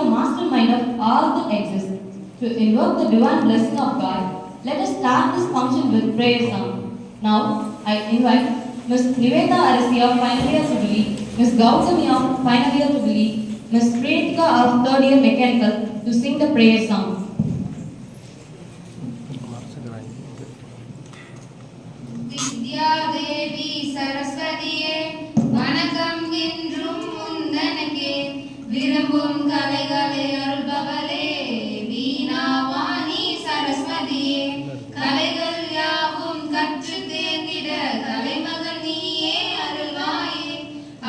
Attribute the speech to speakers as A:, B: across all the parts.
A: the mastermind of all that exists. To invoke the divine blessing of God, let us start this function with prayer song. Now, I invite Ms. Niveta Arasi of Final Year Civil, Ms. Gautami of Final Year Civil, Ms. Priyatika of Third Year Mechanical to sing the prayer song.
B: Devi Saraswatiye Vanakam Indrum Mundanake Virambum Kalegale Arubavale Veenavani Saraswatiye Kalegal Yavum Katchute Nida Kalemaganiye Arulvaye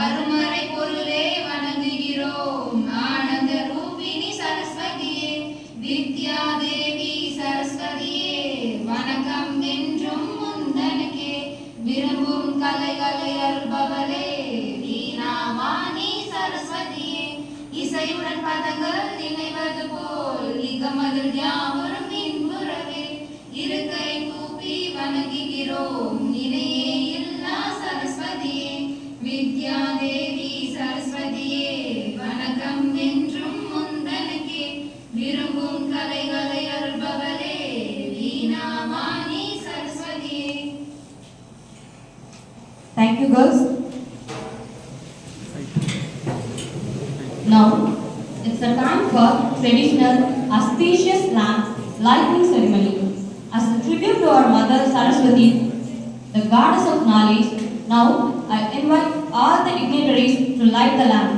B: Arumare Porule Vanagirom Ananda Rupini Saraswatiye Vidya Devi Saraswatiye Vanakam Indrum விரும்பும் கலைகளை அருள்பவளே வீணாவாணி சரஸ்வதியே இசையுடன் பதங்கள் இணைவது போல் இகமதில் யாவரும் இன்புறவே இருக்கை கூப்பி வணங்குகிறோம் இணையே இல்லா சரஸ்வதியே வித்யா தேவி சரஸ்வதியே வணக்கம் என்றும் முந்தனக்கே விரும்பும் கலைகளை அருள்பவளே வீணாவாணி சரஸ்வதியே.
A: Thank you, girls. Now, it's the time for traditional auspicious lamp lighting ceremony. As a tribute to our mother Saraswati, the goddess of knowledge, now I invite all the dignitaries to light the lamp.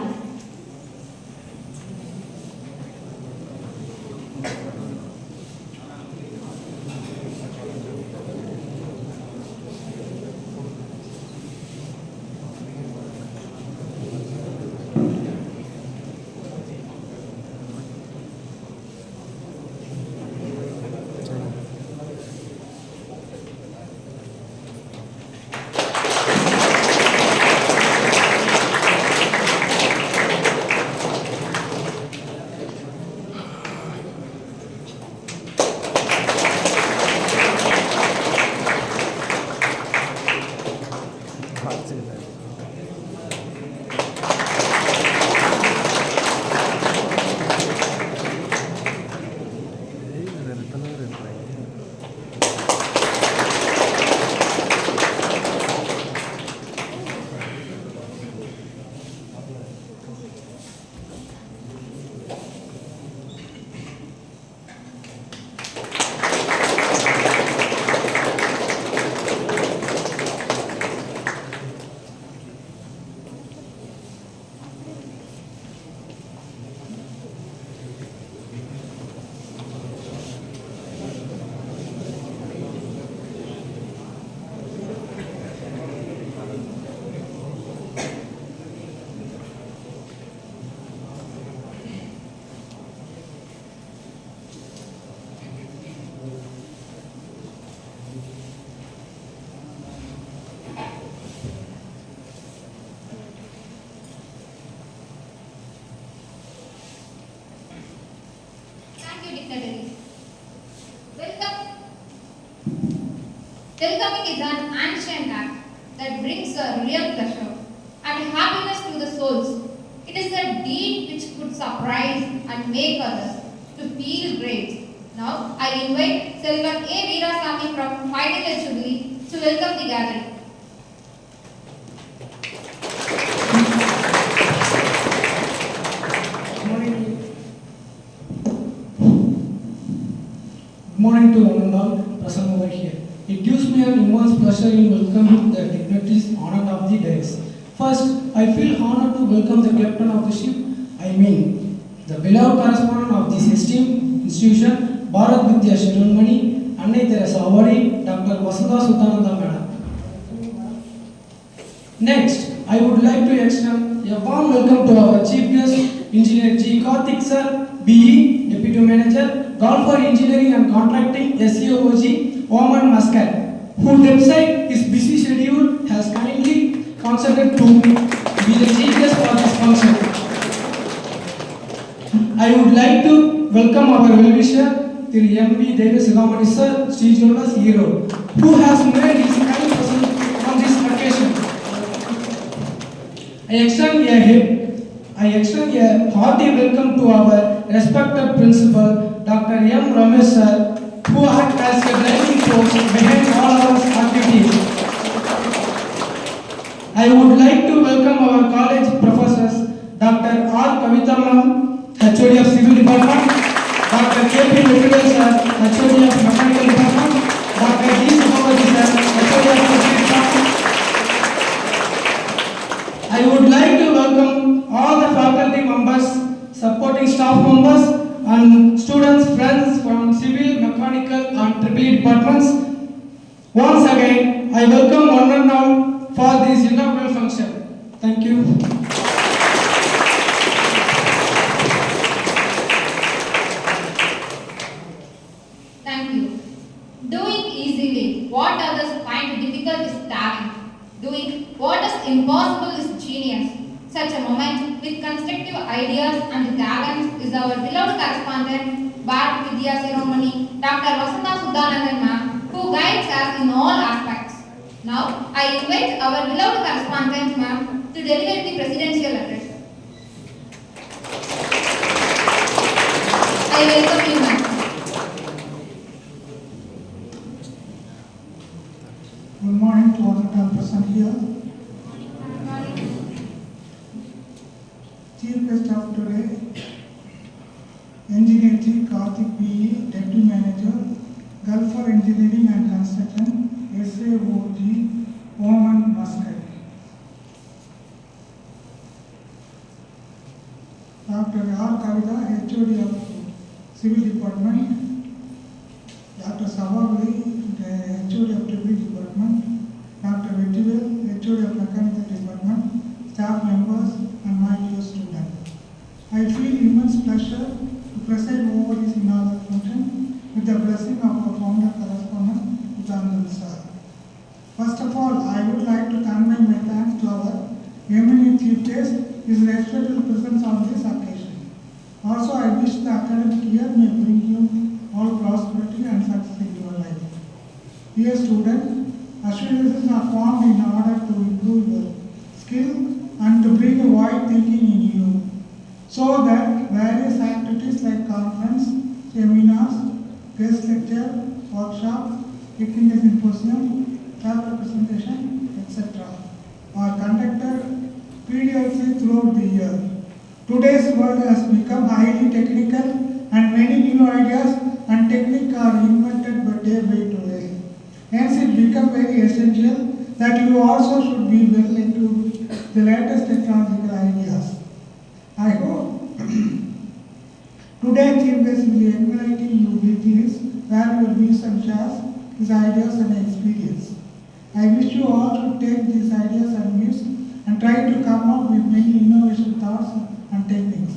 B: Welcoming is an ancient act that brings a real pleasure and happiness to the souls. It is a deed which could surprise and make others to feel great. Now, I invite Selvan.Prakash IV from Final Year Civil to welcome the gathering.
C: Good morning to one and all present over here. It gives me an immense pleasure in welcoming the dignitaries honored of the days. First, I feel honored to welcome the captain of the ship, the beloved correspondent of this esteemed institution, Bharat Vidya Shirunmani, Annai Teresa Avadi, Dr. Vasudha Suthananda Madam. Next, I would like to extend a warm welcome to our chief guest, Engineer G. Karthik Sir, BE, Deputy Manager, Golfer Engineering and Contracting, SEOG, Oman Muscat, who despite his busy schedule has kindly consented to be the chief guest for this function. I would like to welcome our well-wisher, Thiru M.V. Devasigamani Sir, Sri Jonas Hero, who has made his kind presence on this occasion. I extend a I extend a hearty welcome to our respected principal, Dr. M. Ramesh sir, who acts as a driving force behind all our activities. I would like to welcome our college professors, Dr. R.THAMIZHARASAN, HOD of Civil Department, Dr. K.P. Venkateswara sir, HOD of Mechanical Department, Dr. D. Subhaji sir, HOD of Civil Department. I would like to welcome all the faculty members, supporting staff members, and students, friends from civil, mechanical, and EEE departments. Once again, I welcome one and all for this inaugural function. Thank you.
B: Thank you. Doing easily what others find difficult is talent. Doing what is impossible is genius. Such a moment with constructive ideas and talents is our beloved correspondent, Bharat Vidya Ceremony, Dr. Vasantha Sudhanandan ma'am, who guides us in all aspects. Now, I invite our beloved correspondent ma'am to deliver the presidential address. I welcome you ma'am.
D: Good morning to all the time present here. Chief guest of today, Engineer G. Karthik P.E., Deputy Manager, Gulf for Engineering and Construction, SAOG, Oman, Muscat. Dr. R. Kavita, HOD of Civil Department, Dr. Savagli, the HOD of EEE Department, Dr. Vettivel, HOD of Mechanical Department, staff members, and my dear students. I feel immense pleasure to preside over this inaugural function with the blessing of our founder correspondent, R.THAMIZHARASAN sir. First of all, I would like to convey my thanks to our eminent chief guest, his respectful presence on this occasion. Also, I wish the academic year may bring you all prosperity and success in your life. Dear students, assurances are formed in order to improve your skill and to bring a wide thinking in you, so that various activities like conference, seminars, guest lecture, workshop, technical symposium, paper presentation, etc. are conducted periodically throughout the year. Today's world has become highly technical and many new ideas and techniques are invented by day. Hence it becomes very essential that you also should be well into the latest technological ideas. I hope today Chief Guest will be enlightening you with his valuable views and shares his ideas and experience. I wish you all to take these ideas and views and try to come up with many innovation thoughts and techniques.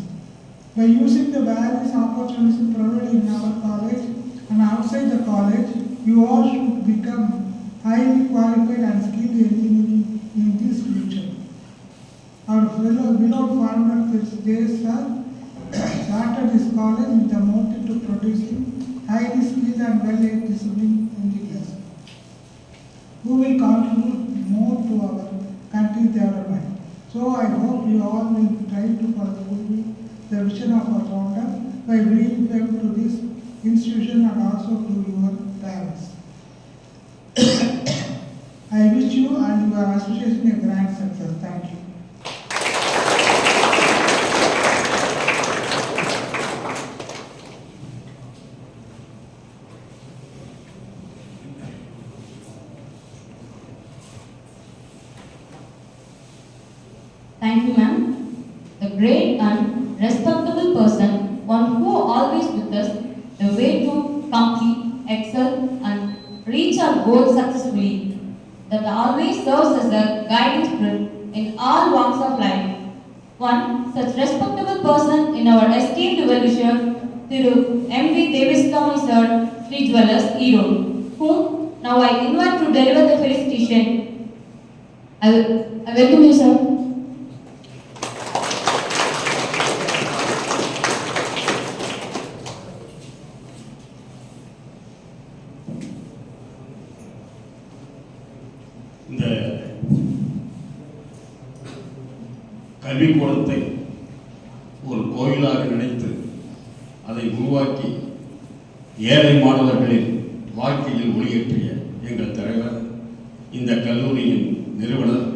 D: By using the various opportunities provided in our college and outside the college, you all should become highly qualified and skilled engineering in this future. Our beloved founder, J. Sir, started this college with a motive to producing highly skilled and well-disciplined engineers who will contribute more to our country's development. So I hope you all will try to fulfill the vision of our founder by bringing them to this institution and also to your parents. I wish you and your association a grand success. Thank you.
A: Thank you, ma'am. A great and respectable person, one who always with us the way to complete, excel, and reach our goals successfully. That always serves as a guiding spirit in all walks of life. One such respectable person in our esteemed well-wisher, Thiru M.V. Deviskami Sir, Sri Jewellers, Erode, whom now I invite to deliver the felicitation. I welcome you, sir.
E: இந்த கல்விக்கூடத்தை அதை உருவாக்கி ஏழை மாணவர்களின் வாழ்க்கையில் ஒளியேற்றிய எங்கள் தலைவர், இந்த கல்லூரியின் நிறுவனர்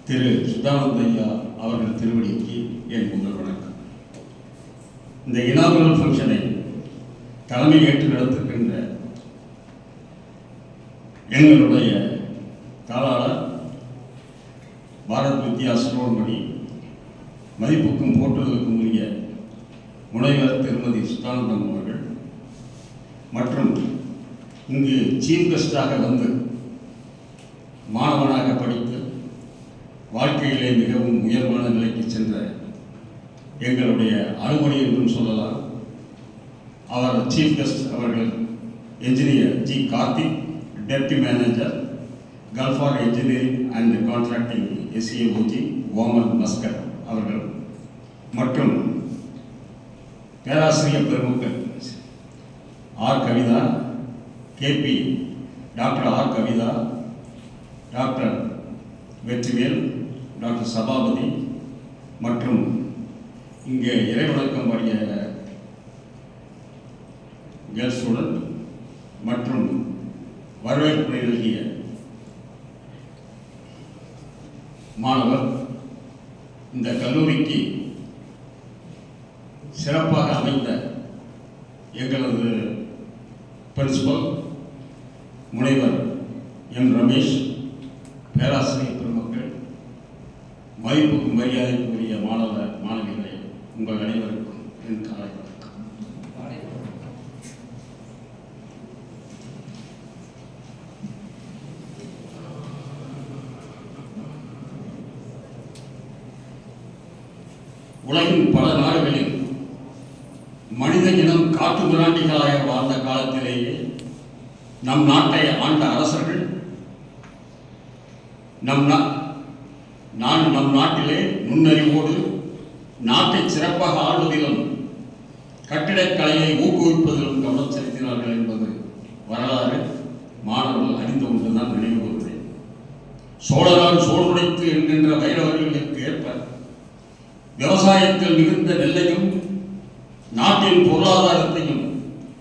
E: திரு சுதானந்தையா அவர்கள் திருவடிக்கு என் முதல் வணக்கம். இந்த இனாகுரல் ஃபங்க்ஷனை தலைமை ஏற்று நடத்துகின்ற எங்களுடைய தாளாளர் பாரத் வித்யா சிரோன்மணி, மதிப்புக்கும் போற்றுதலுக்கும் உரிய முனைவர் திருமதி சுதானந்தம் அவர்கள் மற்றும் இங்கு சீஃப் கெஸ்டாக வந்து மாணவனாக படித்து வாழ்க்கையிலே மிகவும் உயர்வான நிலைக்கு சென்ற எங்களுடைய அலுவலி என்றும் சொல்லலாம். அவர் சீஃப் கெஸ்ட் அவர்கள் engineer G Karthik, deputy manager Gulf for engineering and contracting SEOG Oman Muscat அவர்கள் மற்றும் பேராசிரியர் பெருமக்கள் R Kavitha, KP doctor R Kavitha, doctor Vetrivel, doctor Sabapathy மற்றும் இங்கே இறைவணக்கம் பாடிய கேர்ள்ஸ் ஸ்டூடெண்ட் மற்றும் வரவேற்பு எழுதிய மாணவர், இந்த கல்லூரிக்கு சிறப்பாக அமைந்த எங்களது பிரின்சிபல் முனைவர் எம் ரமேஷ், பேராசிரியர் பெருமக்கள், மதிப்புக்கும் மரியாதைக்குரிய மாணவ மாணவிகளை, உங்கள் அனைவருக்கும் என் காலை வணக்கம். உலகின் பல நாடுகளில் மனித இனம் காட்டு மிராண்டிகளாக வாழ்ந்த காலத்திலேயே நம் நாட்டை ஆண்ட அரசர்கள் நம் நாட்டிலே நுண்ணறிவோடு நாட்டை சிறப்பாக ஆளுவதிலும் கட்டிடக்கலையை ஊக்குவிப்பதிலும் கவனம் செலுத்தினார்கள் என்பது வரலாறு மாணவர்கள் அறிந்து கொண்டுதான் நினைவு கூறுகிறேன். சோழரால் சோழ்வுடைத்து என்கின்ற வைரவர்களுக்கு ஏற்ப விவசாயத்தில் மிகுந்த நெல்லையும் நாட்டின் பொருளாதாரத்தையும்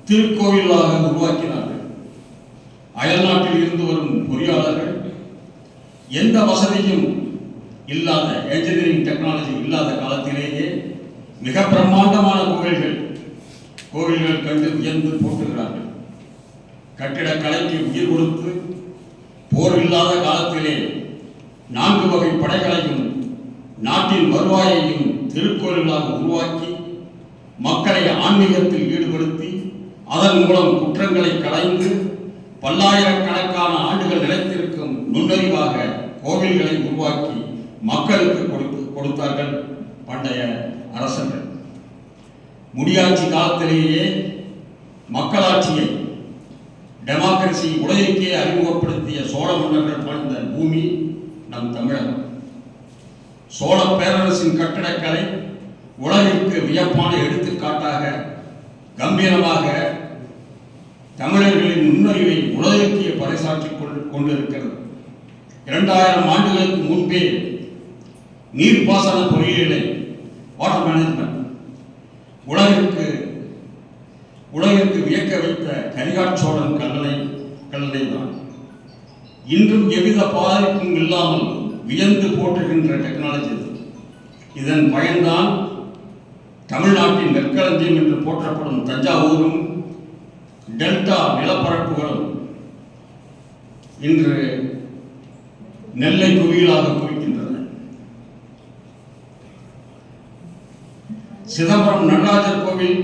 E: திருக்கோவிலாக உருவாக்கினார்கள். அயல் நாட்டில் இருந்து வரும் பொறியாளர்கள் எந்த வசதியும் இல்லாத, என்ஜினியரிங் டெக்னாலஜி இல்லாத காலத்திலேயே மிக பிரம்மாண்டமான கோவில்கள் கண்டு வியந்து போற்றுகிறார்கள். கட்டிடக்கலைக்கு உயிர் கொடுத்து போர் இல்லாத காலத்திலே 4 வகை படைகளையும் நாட்டின் வருவாயையும் திருக்கோவிலாக உருவாக்கி மக்களை ஆன்மீகத்தில் ஈடுபடுத்தி அதன் மூலம் குற்றங்களை களைந்து பல்லாயிரக்கணக்கான ஆண்டுகள் நிலைத்திருக்கும் நுண்ணறிவாக கோவில்களை உருவாக்கி மக்களுக்கு கொடுத்தார்கள் பண்டைய அரசர்கள். முடியாட்சி காலத்திலேயே மக்களாட்சியை, டெமோக்ரசி உலகிற்கே அறிமுகப்படுத்திய சோழ மன்னர்கள் வாழ்ந்த பூமி நம் தமிழகம். சோழ பேரரசின் கட்டடக்கலை உலகிற்கு வியப்பான எடுத்துக்காட்டாக கம்பீரமாக தமிழர்களின் நுண்ணறிவை உலகிற்கே பறைசாற்றிக் கொண்டிருக்கிறது. 2000 ஆண்டுகளுக்கு முன்பே நீர்ப்பாசன பொறியியலை, வாட்டர் மேனேஜ்மெண்ட் உலகிற்கு வியக்க வைத்த கரிகாட்சோழன் கல்லணை தான் இன்றும் எவ்வித பாதிப்பும் இல்லாமல் வியந்து போற்றுகின்ற டெக்னாலஜி. இதன் பயன்தான் தமிழ்நாட்டின் நெற்களஞ்சியம் என்று போற்றப்படும் தஞ்சாவூரும் டெல்டா நிலப்பரப்புகளும் இன்று நெல்லை குவியலாக குவிக்கின்றன. சிதம்பரம் நடராஜர் கோவில்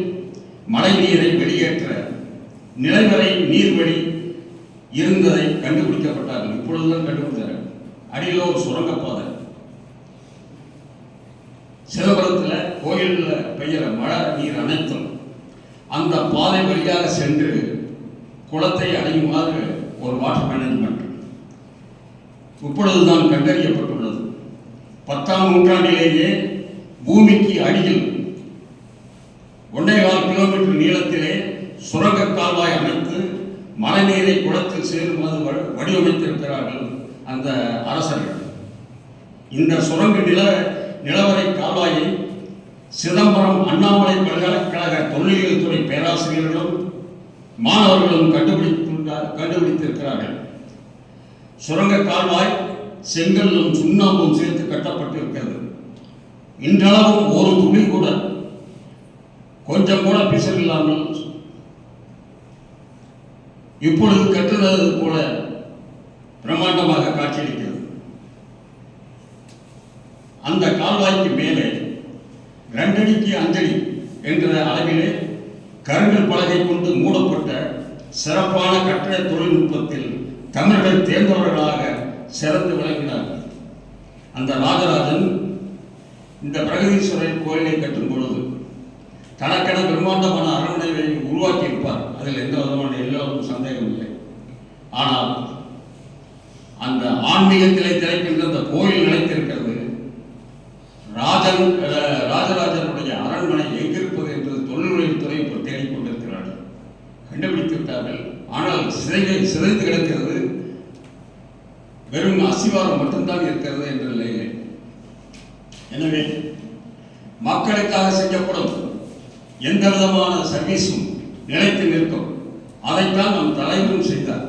E: மழை நீரை வெளியேற்ற நிலைவரை நீர்வழி இருந்ததை கண்டுபிடிக்கப்பட்டார்கள். இப்பொழுதுதான் கண்டுபிடித்தார்கள். அடியில் ஒரு சுரங்கப்பாதை. சிதம்பரத்தில் கோயிலில் பெய்கிற மழை நீர் அனைத்தும் அந்த பாதை வழியாக சென்று குளத்தை அடையுமாறு ஒரு வாட்டர் மேனேஜ்மெண்ட் இப்பொழுதுதான் கண்டறியப்பட்டுள்ளது. 10ஆம் நூற்றாண்டிலேயே பூமிக்கு அடியில் 1.25 கிலோமீட்டர் நீளத்திலே சுரங்க கால்வாய் அமைத்து மழைநீரை குளத்தில் சேருமாறு வடிவமைத்திருக்கிறார்கள் அந்த அரசர்கள். இந்த சுரங்க நிலவரை கால்வாயை சிதம்பரம் அண்ணாமலை பல்கலைக்கழக தொல்லியல் துறை பேராசிரியர்களும் மாணவர்களும் கண்டுபிடித்திருக்கிறார்கள். சுரங்க கால்வாய் செங்கல்லும் சுண்ணாம்பும் சேர்த்து கட்டப்பட்டிருக்கிறது. இன்றளவும் ஒரு துளி கூட கொஞ்சம் கூட பிசல் இல்லாமல் இப்பொழுது கட்டுறது கூட பிரம்மாண்டமாக காட்சியளிக்கிறது. அந்த கால்வாய்க்கு மேலே 2 அடிக்கு 5 அடி என்ற அளவிலே கருங்கல் பலகை கொண்டு மூடப்பட்ட சிறப்பான கட்டட தொழில்நுட்பத்தில் தமிழர்கள் தேர்ந்தவர்களாக சிறந்து விளங்கினார்கள். அந்த ராஜராஜன் இந்த பிரகதீஸ்வரர் கோயிலை கட்டும் பொழுது தனக்கென பிரம்மாண்டமான அரண்மனையை உருவாக்கி இருப்பார். அதில் எந்த விதமான எல்லோருக்கும் சந்தேகம் இல்லை. ஆனால் அந்த ஆன்மீகத்திலே திளைக்கின்ற அந்த கோயில் நிலைத்திருக்கிறது. ராஜராஜனுடைய அரண்மனை எங்கிருப்பது என்று தொழில்நுட்ப துறை இப்போ தேடிக்கொண்டிருக்கிறார்கள். கண்டுபிடித்து விட்டார்கள். ஆனால் சிதைந்து கிடக்கிறது. வெறும் அசிவாரம் மட்டும்தான் இருக்கிறது என்ற நிலையிலே. எனவே மக்களுக்காக செய்யப்படும் எந்த விதமான சர்வீஸும் நிலைத்து நிற்கும். அதைத்தான் நம் தலைவரும் செய்தார்.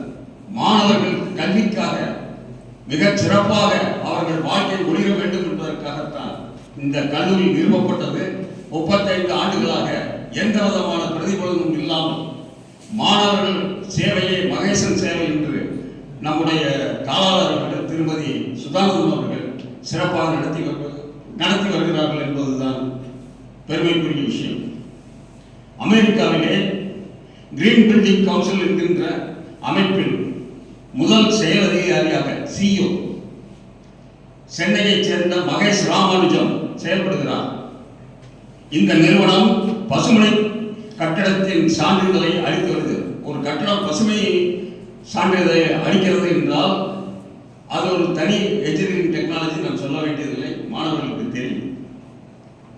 E: மாணவர்கள் கல்விக்காக மிகச் சிறப்பாக அவர்கள் வாழ்க்கை ஒளிர வேண்டும் என்பதற்காகத்தான் இந்த கல்லூரி நிறுவப்பட்டது. 35 ஆண்டுகளாக எந்த விதமான பிரதிபலனும் இல்லாமல் மாணவர்கள் சேவையை மகேசன் சேவை என்று நம்முடைய காலாளர் அவர்கள் திருமதி சுதானந்தம் அவர்கள் சிறப்பாக நடத்தி வருகிறார்கள் என்பதுதான் பெருமைக்குரிய விஷயம். அமெரிக்காவிலே கிரீன் பில்டிங் கவுன்சில் என்கின்ற அமைப்பில் முதல் செயல் அதிகாரியாக CEO சென்னையைச் சேர்ந்த மகேஷ் ராமானுஜம் செயல்படுகிறார். இந்த நிறுவனம் பசுமை கட்டடத்தின் சான்றிதழை அளித்து வருகிறது. ஒரு கட்டடம் பசுமை சான்றிதழை அளிக்கிறது என்றால் அது ஒரு தனி என்ஜினியரிங் டெக்னாலஜி நாம் சொல்ல வேண்டியதில்லை, மாணவர்களுக்கு தெரியும்.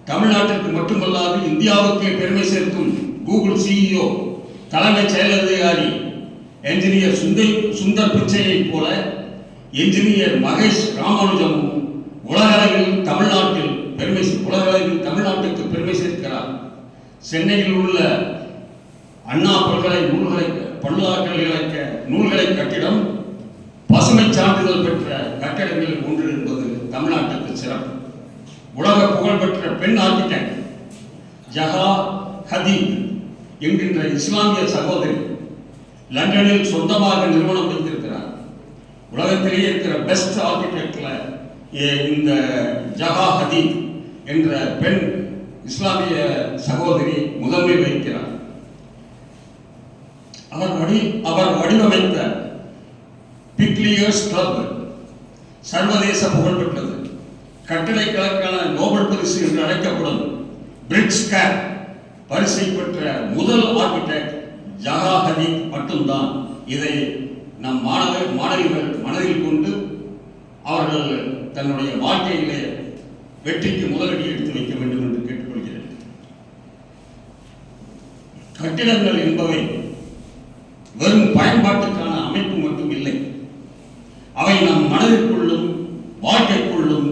E: தமிழ்நாட்டிற்கு மட்டுமல்லாது இந்தியாவுக்கே பெருமை சேர்க்கும் கூகுள் CEO தலைமை செயல் அதிகாரி என்ஜினியர் சுந்தர் பிச்சையை போல என்ஜினியர் மகேஷ் ராமானுஜமும் உலகளவில் தமிழ்நாட்டுக்கு பெருமை சேர்க்கிறார். சென்னையில் உள்ள அண்ணா பல்கலைக்கழக நூல்களை கட்டிடம் பசுமை சான்றிதழ் பெற்ற கட்டடங்களில் ஒன்று என்பது தமிழ்நாட்டுக்கு சிறப்பு. உலக புகழ்பெற்ற பெண் ஆர்கிடெக்ட் ஜஹா ஹதீத் என்கின்ற இஸ்லாமிய சகோதரி லண்டனில் சொந்தமாக நிறுவனம் வைத்திருக்கிறார். உலகத்திலேயே இருக்கிற பெஸ்ட் ஆர்கிடெக்ட்ல இந்த ஜஹா ஹதீத் என்ற பெண் இஸ்லாமிய சகோதரி முதன்மை வகிக்கிறார். அவர் வடிவமைத்த பிக்லியர்ஸ் கிளப் சர்வதேச புகழ்பெற்றது. கட்டடக்கலைக்கான நோபல் பரிசு என்று அழைக்கப்படும் பிரிட்ஜ் கேர் பரிசை பெற்ற முதல் ஆர்கிடெக்ட் ஜஹா ஹதீத் மட்டும்தான். இதை நம் மாணவிகள் மனதில் கொண்டு அவர்கள் தன்னுடைய வாழ்க்கையிலே வெற்றிக்கு முதலடி எடுத்து வைக்க வேண்டும் என்று கேட்டுக்கொள்கிறேன். கட்டிடங்கள் என்பவை வெறும் பயன்பாட்டுக்கான அமைப்பு மட்டும் இல்லை, அவை நம் மனதிற்குள்ளும் வாழ்க்கைக்குள்ளும்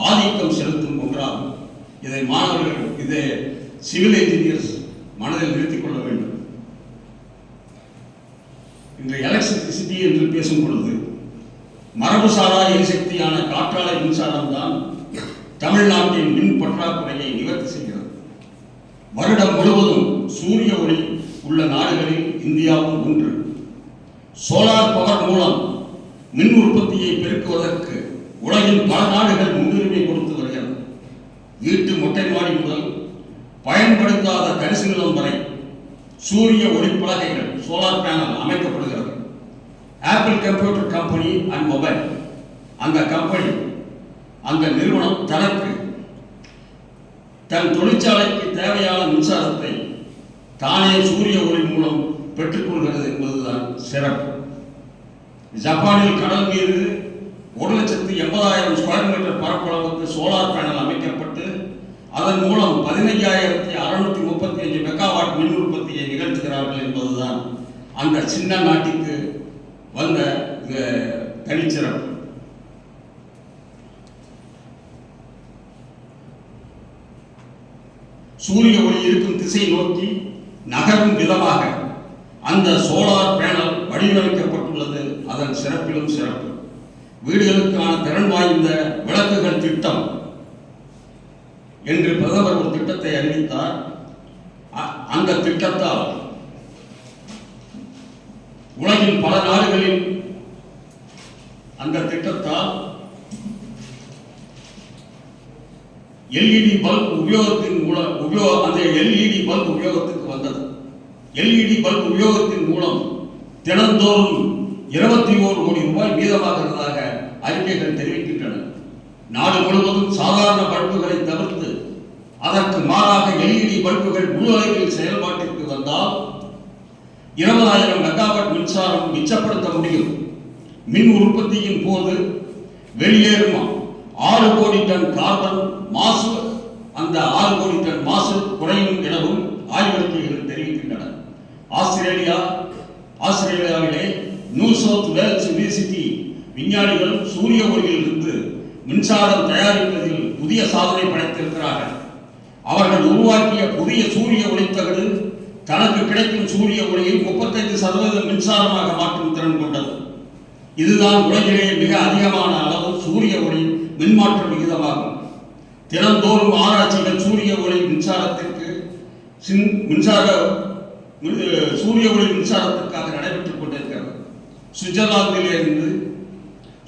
E: ஆதிக்கம் செலுத்தும் ஒன்றாகும். இதை மாணவர்கள், இதை சிவில் என்ஜினியர்ஸ் மனதில் நிறுத்திக் கொள்ள வேண்டும். இன்று எலக்ட்ரிசிட்டி என்று பேசும் பொழுது மரபுசாரா எரிசக்தியான காற்றாலை மின்சாரம் தான் தமிழ்நாட்டின் மின் பற்றாக்குறையை நிவர்த்தி செய்கிறது. வருடம் முழுவதும் சூரிய ஒளி உள்ள நாடுகளில் இந்தியாவும் ஒன்று. சோலார் பவர் மூலம் மின் உற்பத்தியை பெருக்குவதற்கு உலகின் பல நாடுகள் முன்னுரிமை கொடுத்து வருகிறது. வீட்டு மொட்டை மாடி முதல் பயன்படுத்தாத தரிசு நிலம் வரை சூரிய ஒளிப்பலகைகள் சோலார் பேனல் அமைக்கப்படுகிறது. Apple computer company and mobile, அந்த நிறுவனம் தனக்கு தன் தொழிற்சாலைக்கு தேவையான மின்சாரத்தை தானே சூரிய ஒளி மூலம் பெற்றுக்கொள்கிறது என்பதுதான் சிறப்பு. ஜப்பானில் கடல் மீது 1,80,000 ஸ்கொயர் மீட்டர் பரப்பளவுக்கு சோலார் பேனல் அமைக்கப்பட்டு அதன் மூலம் 15,635 மெகாவாட் மின் உற்பத்தியை நிகழ்த்துகிறார்கள் என்பதுதான் அந்த சின்ன நாட்டிற்கு வந்த தனிச்சிறப்பு. சூரிய ஒளி இருக்கும் திசை நோக்கி நகரும் விதமாக அந்த சோலார் பேனல் வடிவமைக்கப்பட்டுள்ளது. அதன் சிறப்பிலும் சிறப்பு. வீடுகளுக்கான திறன் வாய்ந்த விளக்குகள் திட்டம் என்று பிரதமர் ஒரு திட்டத்தை அறிவித்தார். அந்த திட்டத்தால் உலகின் பல நாடுகளில் அந்த திட்டத்தால் எல்இடி பல்ப் உபயோகத்தின் மூலம் அந்த எல்இடி பல்ப் உபயோகத்துக்கு வந்தது. எல்இடி பல்ப் உபயோகத்தின் மூலம் தினந்தோறும் 21 கோடி ரூபாய் மீதமாகிறதாக அறிக்கைகள் தெரிவிக்கின்றன. நாடு முழுவதும் சாதாரண பல்புகளை தவிர்த்து அதற்கு மாறாக எல்இடி பல்புகள் முழு அளவில் செயல்பாட்டிற்கு வந்தால் 20,000 மெகாவாட் மின்சாரம் மிச்சப்படுத்த முடியும். மின் உற்பத்தியின் போது வெளியேறும் 6 கோடி டன் கார்பன் மாசு, அந்த 6 கோடி டன் மாசு குறையும் எனவும் ஆய்வறிக்கைகள் தெரிவிக்கின்றன. ஆஸ்திரேலியாவிலே நியூ சவுத் வேல்ஸ் யூனிவர்சிட்டி விஞ்ஞானிகள் சூரிய ஒளியிலிருந்து மின்சாரம் தயாரிப்பதில் புதிய சாதனை படைத்திருக்கிறார்கள். அவர்கள் உருவாக்கிய புதிய சூரிய ஒளித்தகடு தனக்கு கிடைக்கும் சூரிய ஒளியை 35% மின்சாரமாக மாற்றும் திறன் கொண்டது. இதுதான் உலகிலே மிக அதிகமான அளவு சூரிய ஒளி மின்மாற்ற விகிதமாகும். தினந்தோறும் ஆராய்ச்சிகள் சூரிய ஒளி மின்சாரத்திற்காக நடைபெற்றுக் கொண்டிருக்கிறது. சுவிட்சர்லாந்திலிருந்து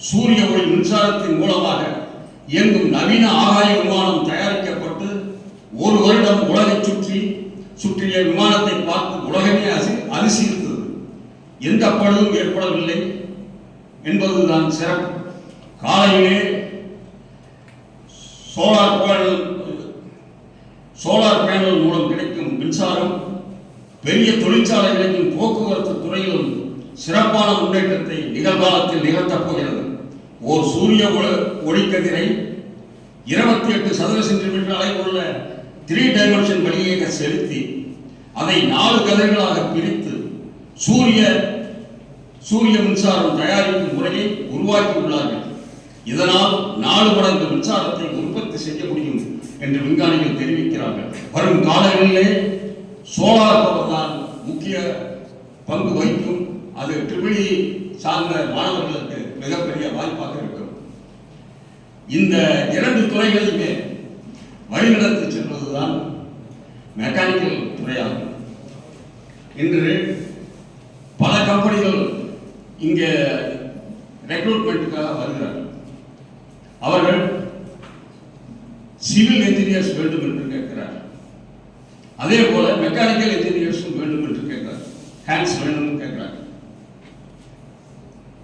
E: சூரிய ஒளி மின்சாரத்தின் மூலமாக இயங்கும் நவீன ஆகாய விமானம் தயாரிக்கப்பட்டு ஒரு வருடம் உலகை சுற்றிய விமானத்தை பார்த்து உலகமே அதிசயித்தது. எந்த பழுதும் ஏற்படவில்லை என்பதுதான் சிறப்பு. காலையிலே சோலார் பேனல் மூலம் கிடைக்கும் மின்சாரம் பெரிய தொழிற்சாலைகளின் போக்குவரத்து துறையிலும் சிறப்பான முன்னேற்றத்தை நிகழ்காலத்தில் நிகழ்த்தப் போகிறது. ஓர் சூரிய ஒளிக்கதிரை 28 சதுர சென்டிமீட்டர் அளவுள்ள 3 டைமென்ஷன் வழியாக செலுத்தி அதை 4 கதிர்களாக பிரித்து சூரிய மின்சாரம் தயாரிக்கும் முறையை உருவாக்கியுள்ளார்கள். இதனால் 4 மடங்கு மின்சாரத்தை உற்பத்தி செய்ய முடியும் என்று விஞ்ஞானிகள் தெரிவிக்கிறார்கள். வரும் காலங்களிலே சோலார் பவர் தான் முக்கிய பங்கு வகிக்கும். அது EEE சார்ந்த மாணவர்களுக்கு மிகப்பெரிய வாய்ப்பாக இருக்கும். இந்த 2 துறைகளிலுமே வழிநடத்தி செல்வதுதான் மெக்கானிக்கல் துறையாகும். இன்று பல கம்பெனிகள் இங்கே ரெக்ரூட்மெண்ட்டுக்காக வருகிறார்கள். அவர்கள் சிவில் என்ஜினியர்ஸ் வேண்டும் என்று கேட்கிறார்கள். அதே போல மெக்கானிக்கல் என்ஜினியர்ஸும் வேண்டும் என்று கேட்கிறார். ஹேண்ட்ஸ் வேணும்னு கேட்கிறாங்க.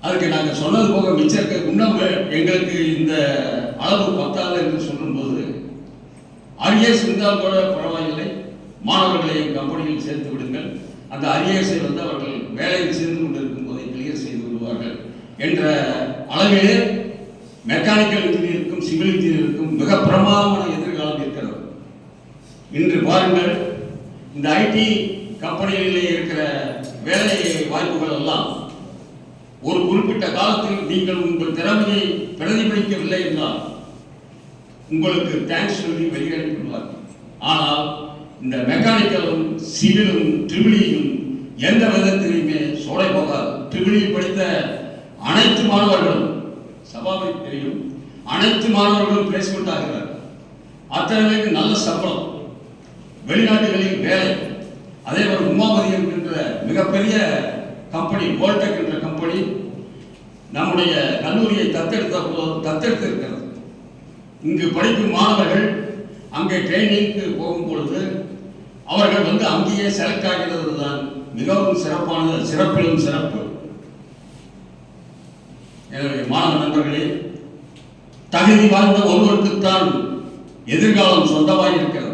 E: அதுக்கு நாங்கள் சொன்னது போக மிச்சம் இன்னும் எங்களுக்கு இந்த அளவு பத்தாது என்று சொல்லும்போது அரியர்ஸ் இருந்தால் கூட பரவாயில்லை, மாணவர்களை கம்பெனியில் சேர்த்து விடுங்கள், அந்த அரியர்ஸை அவர்கள் வேலையில் சேர்ந்து கொண்டிருக்கும் போதை கிளியர் செய்து விடுவார்கள் என்ற அளவிலே மெக்கானிக்கல் இன்ஜினியருக்கும் சிவில் இன்ஜினியருக்கும் மிக பிரமாதமான எதிர்காலம் இருக்கிறது. இன்று பாருங்கள், இந்த ஐடி கம்பெனிகளிலே இருக்கிற வேலை வாய்ப்புகள் எல்லாம் ஒரு குறிப்பிட்ட காலத்தில் நீங்கள் உங்கள் திறமையை பிரதிபலிக்கவில்லை என்றால் உங்களுக்கு தேங்க்ஸ் சொல்லி வெளியேறிவிடுவார்கள். ஆனால் இந்த மெக்கானிக்கலும் சிவிலும் EEEயும் எந்த விதத்திலுமே சோலை போகாது. EEE படித்த அனைத்து மாணவர்களும் சபாவிற்கு தெரியும், அனைத்து மாணவர்களும் பிளேஸ்மெண்ட் ஆகிறார்கள். அத்தனை பேருக்கு நல்ல சம்பளம், வெளிநாடுகளில் வேலை. அதே போல் உமாபதி என்கின்ற மிகப்பெரிய கம்பெனி, வோல்டெக் என்ற கம்பெனி நம்முடைய கல்லூரியை தத்தெடுத்திருக்கிறது. இங்கு படிக்கும் மாணவர்கள் அங்கே ட்ரைனிங்க்கு போகும் பொழுது அவர்கள் அங்கேயே செலக்ட் ஆகிறது தான் மிகவும் சிறப்பானது, சிறப்பிலும் சிறப்பு. என்னுடைய மாணவ நண்பர்களே, தகுதி வாய்ந்த ஒருவருக்குத்தான் எதிர்காலம் சொந்தமாக இருக்கிறது.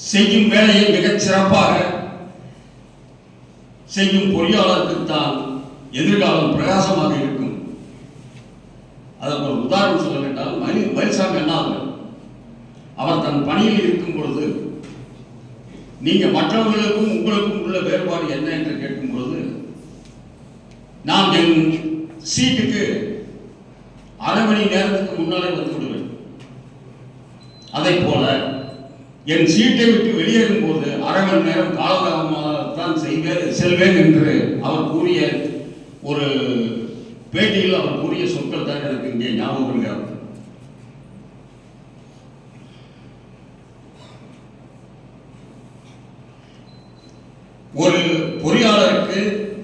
E: செய்யும் வேலையை மிகச் சிறப்பாக செய்யும் பொறியாளருக்குத்தான் எதிர்காலம் பிரகாசமாக இருக்கும். அதற்கு ஒரு உதாரணம் சொல்ல வேண்டால், மயில்சாமி அண்ணா அவர் தன் பணியில் இருக்கும் பொழுது நீங்க மற்றவர்களுக்கும் உங்களுக்கும் உள்ள வேறுபாடு என்ன என்று கேட்கும் பொழுது, நான் என் சீட்டுக்கு அரை மணி நேரத்துக்கு முன்னாலே வந்து விடுவேன். அதை போல என் சீட்டை விட்டு வெளியேறும் போது அரை மணி நேரம் காலதாமதான் செல்வேன் என்று அவர் கூறிய ஒரு பேட்டியில் அவர் கூறிய சொற்கள் தான் எனக்கு இங்கே ஞாபகம் வருகிறது. ஒரு பொறியாளருக்கு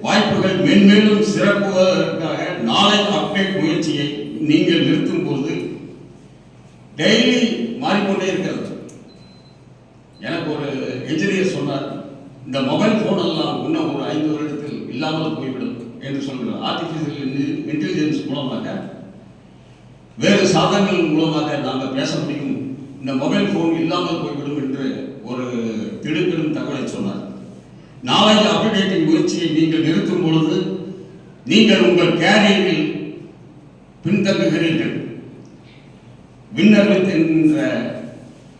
E: வாய்ப்புகள் மென்மேலும் சிறப்புவதற்காக நாளை அப்டேட் முயற்சியை நீங்கள் நிறுத்தும் போது டெய்லி மாறிக்கொண்டே இருக்கிறது. எனக்கு ஒரு என்ஜினியர் சொன்னார், இந்த மொபைல் போன் எல்லாம் இன்னும் ஒரு 5 வருடத்தில் இல்லாமல் போய்விடும் என்று சொல்கிறார். ஆர்டிஃபிஷியல் இன்டெலிஜென்ஸ் மூலமாக வேறு சாதனங்கள் மூலமாக நாங்கள் பேச முடியும், இந்த மொபைல் போன் இல்லாமல் போய்விடும் என்று ஒரு திடுக்கிடும் தகவலை சொன்னார். நாளைய அப்டேட்டிங் முயற்சியை நீங்கள் நிறுத்தும் பொழுது நீங்கள் உங்கள் கேரியரில் பின்தங்குகிறீர்கள். விண்ணர்வித் என்ற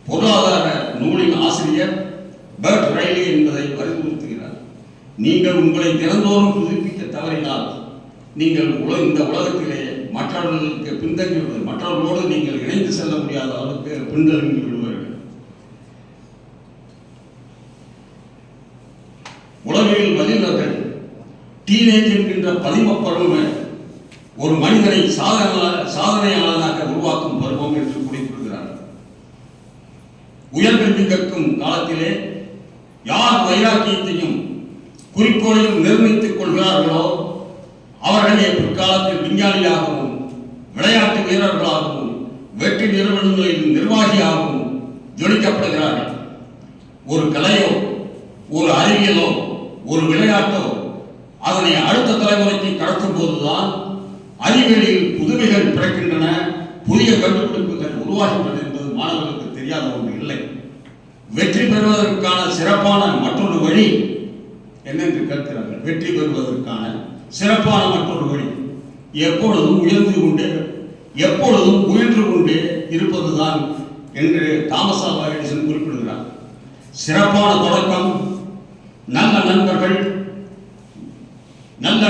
E: பொருளாதார நூலின் ஆசிரியர் பர்ட் ரைலி என்பதை வலியுறுத்துகிறார். நீங்கள் உங்களை தினந்தோறும் புதுப்பிக்க தவறினால் நீங்கள் இந்த உலகத்திலே மற்றவர்களுக்கு பின்தங்கி மற்றவர்களோடு நீங்கள் இணைந்து செல்ல முடியாத அளவுக்கு பின்தங்கி விடுவார்கள். உளவியல் வல்லுநர்கள் டீனேஜ் என்கின்ற பதிம பருவமே ஒரு மனிதனை சாதனையாளனாக உருவாக்கும் பருவம் என்று குறிப்பிடுகிறார். உயர்கல்வி கற்கும் காலத்திலே யார் வைராக்கியத்தையும் குறிக்கோளையும் நிர்ணயித்துக் கொள்கிறார்களோ அவர்களே பிற்காலத்தில் விஞ்ஞானியாகவும் விளையாட்டு வீரர்களாகவும் வெற்றி நிறுவனங்களின் நிர்வாகியாகவும் ஜொலிக்கப்படுகிறார்கள். ஒரு கலையோ ஒரு அறிவியலோ ஒரு விளையாட்டோ அதனை அடுத்த தலைமுறைக்கு கடத்தும் போதுதான் அறிவியலில் புதுமைகள் பிறக்கின்றன, புதிய கண்டுபிடிப்புகள் உருவாகின்றன என்பது மாணவர்களுக்கு தெரியாத ஒன்று இல்லை. வெற்றி பெறுவதற்கான சிறப்பான மற்றொரு வழி என்னென்று கேட்கிறார்கள். வெற்றி பெறுவதற்கான சிறப்பான மற்றொரு வழி எப்பொழுதும் முயன்று கொண்டே இருப்பதுதான் என்று தாமஸ் ஆல்வா எடிசன் குறிப்பிடுகிறார். சிறப்பான தொடக்கம், நல்ல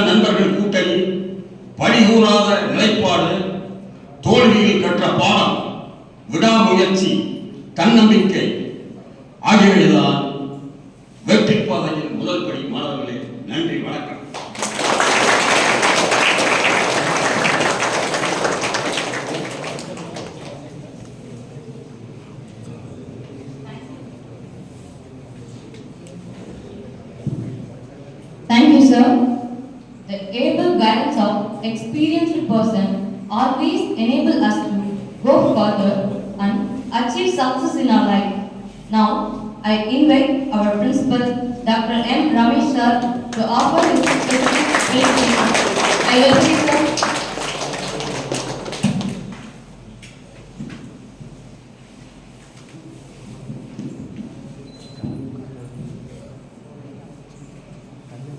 E: நண்பர்கள் கூட்டணி, படிகூறாத நிலைப்பாடு, தோல்வியில் கற்ற பாடம், விடாமுயற்சி, தன்னம்பிக்கை ஆகியவைதான் வெற்றி பாதையின் முதல் படி. மாணவர்களே, நன்றி, வணக்கம்.
A: Thank you, sir. The able guidance of experienced person always enable us to go further and achieve success in our life. Now, I invite our principal, Dr. M. Ramesh sir, to offer his presentation. I will read, sir.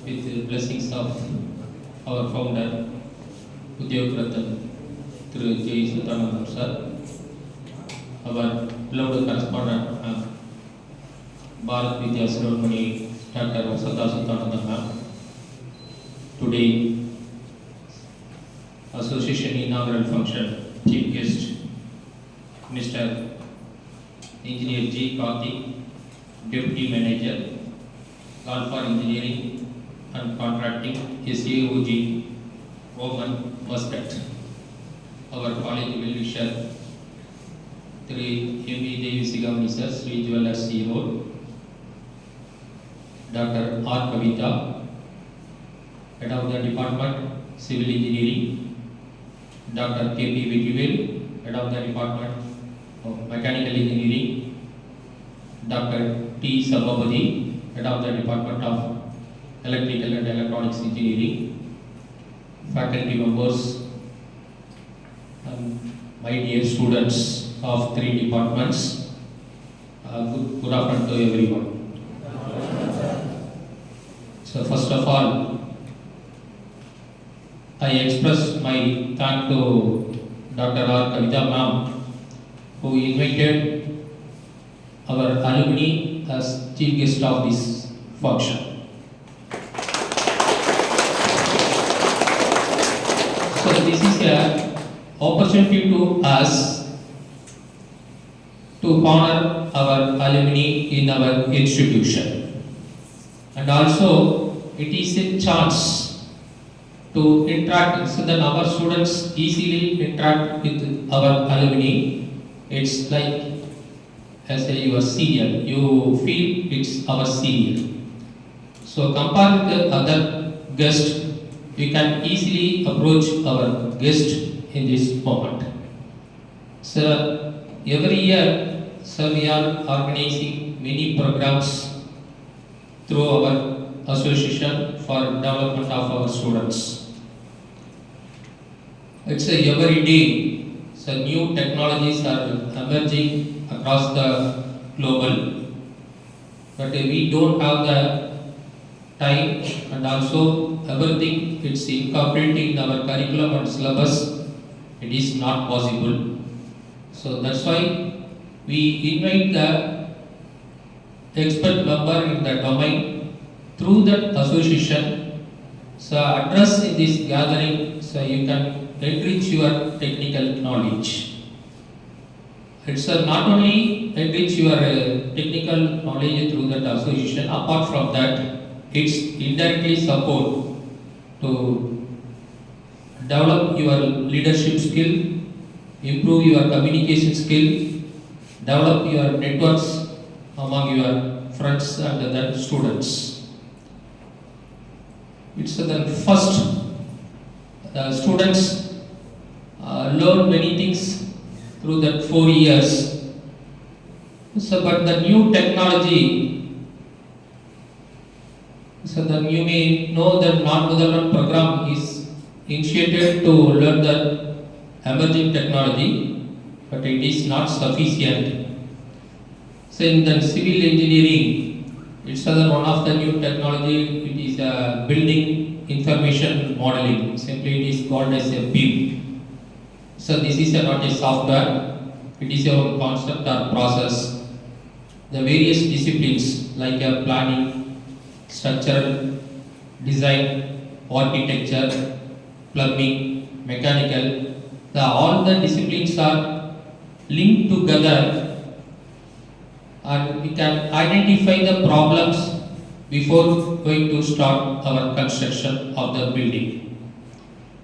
F: With the blessings of our founder, Udyog through J. Sultanandam sir, our beloved correspondent, Bharat Vidya Ceremony, Dr. Vasudha Sultanandam ma'am. Today, Association Inaugural Function, Chief Guest, Mr. Engineer G. Karthik, Deputy Manager, Golf Engineering and Contracting, SAOG, Woman Muscat, our college well-wisher, 3 M.B. Devisigam Mrs. Visual C. Road, Dr. R.Kavita, Head of the Department, Civil Engineering, Dr. K.P. Vitivel, Head of the Department of Mechanical Engineering, Dr. T. Sababadi, Head of the Department of Electrical and Electronics Engineering, faculty members, and my dear students of 3 departments, good afternoon to everyone. So first of all, I express my thanks to Dr. R. Kavita ma'am, who invited our alumni as chief guest of this function. So this is an opportunity to us to honor our alumni in our institution. And also, it is a chance to interact, so that our students easily interact with our alumni. It's like, as your senior, you feel it's our senior. So compared with the other guest, we can easily approach our guest in this moment. So every year, so we are organizing many programs through our association for development of our students. It's a every day, so new technologies are emerging across the global, but we don't have the time, and also everything it's incorporated in our curriculum and syllabus, it is not possible. So that's why we invite the expert member in the domain through that association. So address in this gathering, so you can enrich your technical knowledge. It's not only enrich your technical knowledge through that association, apart from that, it's indirectly support to develop your leadership skill, improve your communication skill, develop your networks among your friends and other students. It's the first students learn many things through that 4 years. So, but the new technology, so then you may know that non-development program is initiated to learn the emerging technology, but it is not sufficient. So in the civil engineering, it's one of the new technology. It is a building information modeling. Simply it is called as a BIM. So this is not a software. It is a concept or process. The various disciplines like planning, structural, design, architecture, plumbing, mechanical, all the disciplines are linked together, and we can identify the problems before going to start our construction of the building.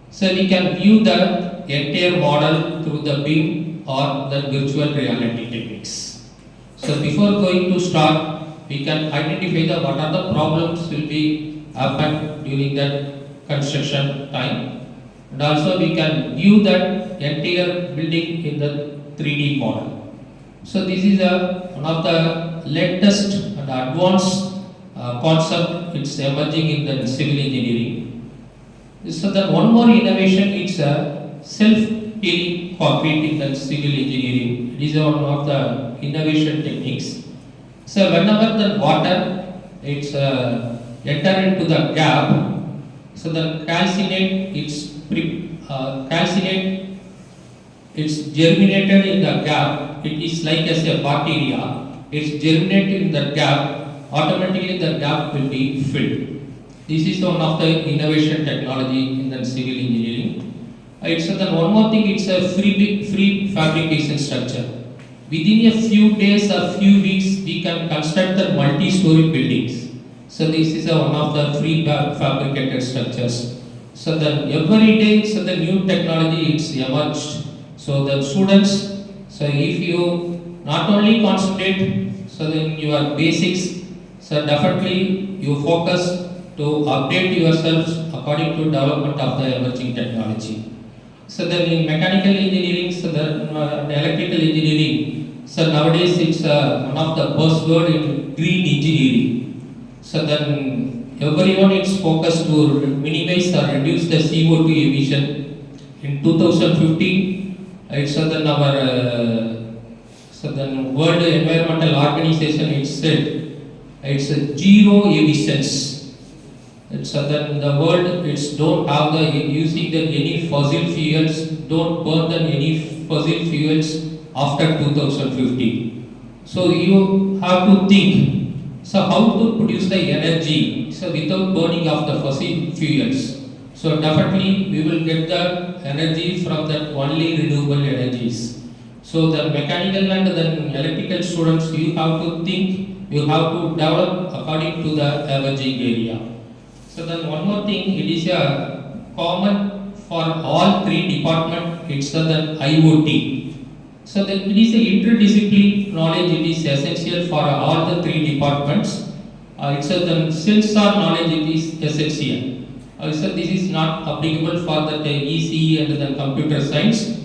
F: So we can view the entire model through the BIM or the virtual reality techniques. So before going to start, we can identify the what are the problems will be happen during that construction time, and also we can view that entire building in the 3D model. So this is one of the latest and advanced concept. It's emerging in the civil engineering. So that one more innovation, it's a self-healing concrete in the civil engineering. It is one of the innovation techniques. So whenever the water it's enter into the gap, so the calcinate it's germinated in the gap. It is like as a bacteria. It's germinated in the gap. Automatically the gap will be filled. This is one of the innovation technology in the civil engineering. It's one more thing. It's a free fabrication structure. Within a few days or few weeks, we can construct the multi-story buildings. So this is one of the free fabricated structures. So then every day, so the new technology it's emerged. So the students, so if you not only concentrate, so then your basics, so definitely you focus to update yourselves according to development of the emerging technology. So then in mechanical engineering, so the electrical engineering, so nowadays it's one of the buzzword in green engineering. So then everyone is focused to minimize or reduce the CO2 emission. In 2015, it's then our World Environmental Organization it said it's a zero emissions. It's then the world it's don't have the using the any fossil fuels, don't burn the any fossil fuels after 2015. So you have to think, so how to produce the energy, so without burning of the fossil fuels. So definitely we will get the energy from that only renewable energies. So the mechanical and then electrical students, you have to think, you have to develop according to the emerging area. So then one more thing, it is a common for all three departments, it's the IoT. So then it is a interdisciplinary knowledge, it is essential for all the three departments. It's a then sensor knowledge, it is essential. So this is not applicable for the ECE and the computer science,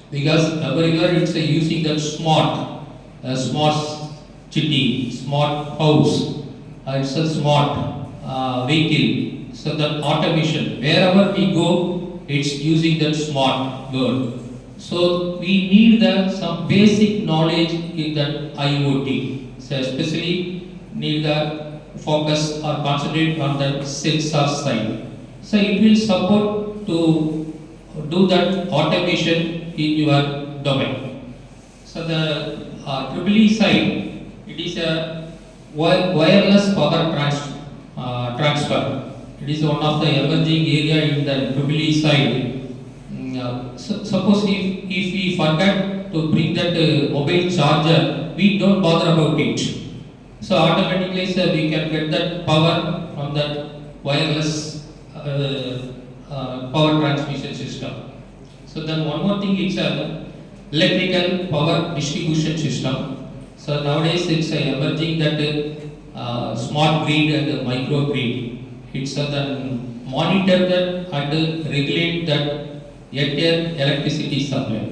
F: because everywhere it's using that smart city, smart house, it's a smart vehicle. So that automation, wherever we go, it's using that smart word. So we need some basic knowledge in that IoT. So especially need the focus or concentrate on the sensor side. So it will support to do that automation in your domain. So the EEE side, it is a wireless power transfer. It is one of the emerging area in the EEE side. Suppose if we forget to bring that mobile charger, we don't bother about it. So automatically we can get that power from that wireless power transmission system. So then one more thing, it's an electrical power distribution system. So nowadays it's emerging that smart grid and micro grid. It's then monitor that and regulate that entire electricity supply.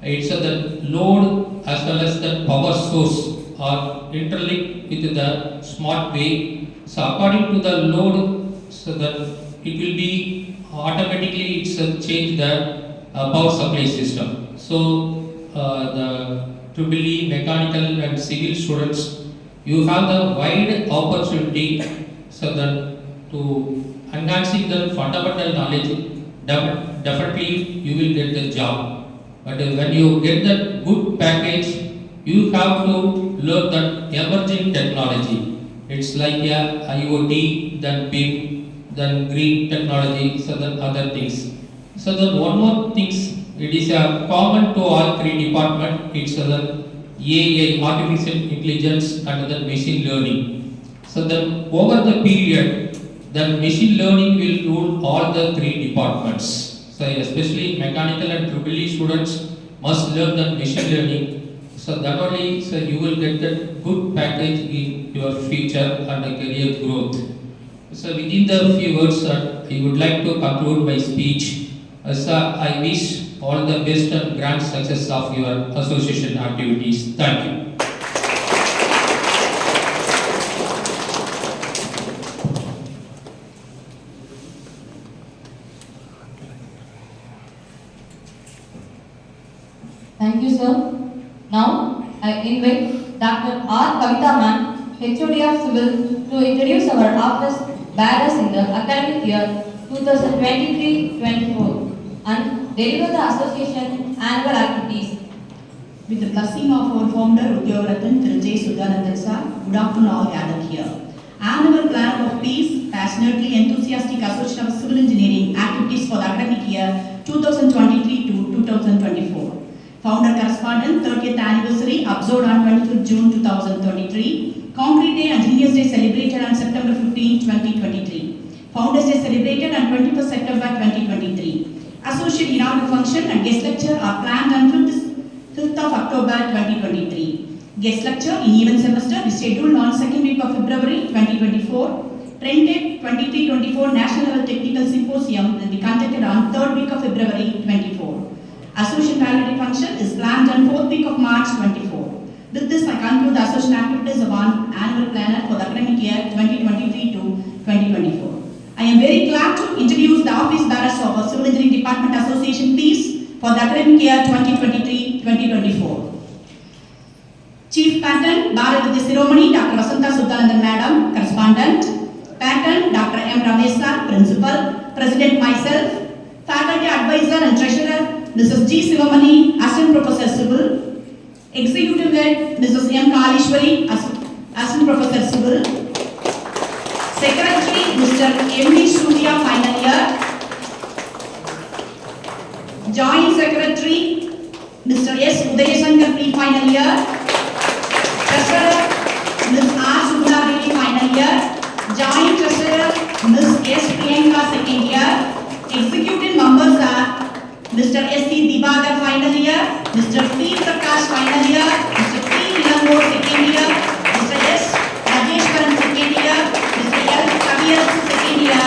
F: It's the load as well as the power source are interlinked with the smart way. So according to the load, so that it will be automatically change the power supply system. So the EEE mechanical and civil students, you have the wide opportunity so that to enhancing the fundamental knowledge. Definitely you will get the job. But when you get that good package, you have to learn that emerging technology. It's like IoT, then BIM, then green technology, so then other things. So then one more things, it is common to all three departments. It's the AI, artificial intelligence, and the machine learning. So then over the period, the machine learning will rule all the three departments. So especially mechanical and EEE students must learn the machine learning. So that only you will get that good package in your future and career growth. So within the few words, I would like to conclude my speech. So I wish all the best and grand success of your association activities. Thank you.
A: Thank you, sir. Now, I invite Dr. R.THAMIZHARASAN ma'am, HOD of Civil, to introduce our office bearers in the academic year 2023-24 and deliver the association annual activities.
G: With the blessing of our founder, Udyogarathan J. Sudanandan sir, good afternoon all gathered here. Annual Plan of Peace, passionately enthusiastic Association of Civil Engineering activities for the academic year 2023 to 2024. Founder Correspondent 30th Anniversary observed on 25th June 2023. Concrete Day Engineers Day celebrated on September 15, 2023. Founders Day celebrated on 21st September 2023. Associate inaugural function and guest lecture are planned on 5th of October 2023. Guest lecture in even semester is scheduled on 2nd week of February 2024. Printed 23-24 National Level Technical Symposium will be conducted on 3rd week of February 24. Association validity function is planned on 4th week of March 24. With this, I conclude the association activities of our annual planner for the academic year 2023 to 2024. I am very glad to introduce the office bearers of our Civil Engineering Department Association Peace for the academic year 2023-2024. Chief Patron, bearer with the ceremony, Dr. Vasantha Sudhanandan Madam, Correspondent. Patron, Dr. M. Ramesh Sir, Principal. President, myself. Faculty Advisor and Treasurer, Mrs. G. Sivamani, Assistant Professor Civil. Executive Head, Mrs. M. Kalishwari, Assistant Professor Civil. Secretary, Mr. M.D.Surya, Final Year. Joint Secretary, Mr. S. Udayasankar, pre-final year. Treasurer, Ms. R. Subramani, final year. Joint Treasurer, Ms. S. Priyanka, second year. Executive members are Mr. S. C. Dibagar, final year. Mr. P.Prakash, final year. Mr. P. Inaugural, second year. Mr. S. Rajeshwaran, second year. Mr. L. Kaviyarasan, second year.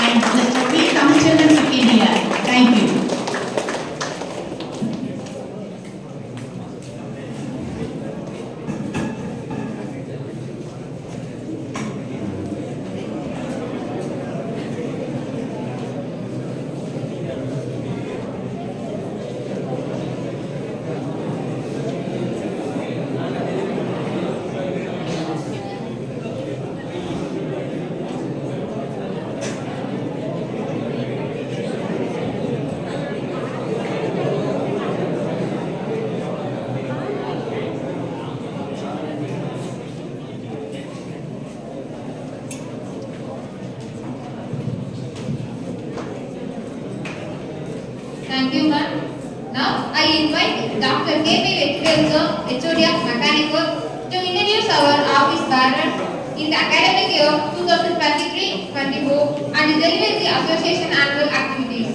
G: And Mr. P.GOBENATH, second year. Thank you.
B: Thank you, ma'am. Now, I invite Dr. K.P. sir, HOD of Mechanical, to introduce our office bearers in the academic year 2023-24 and deliver the association annual activities.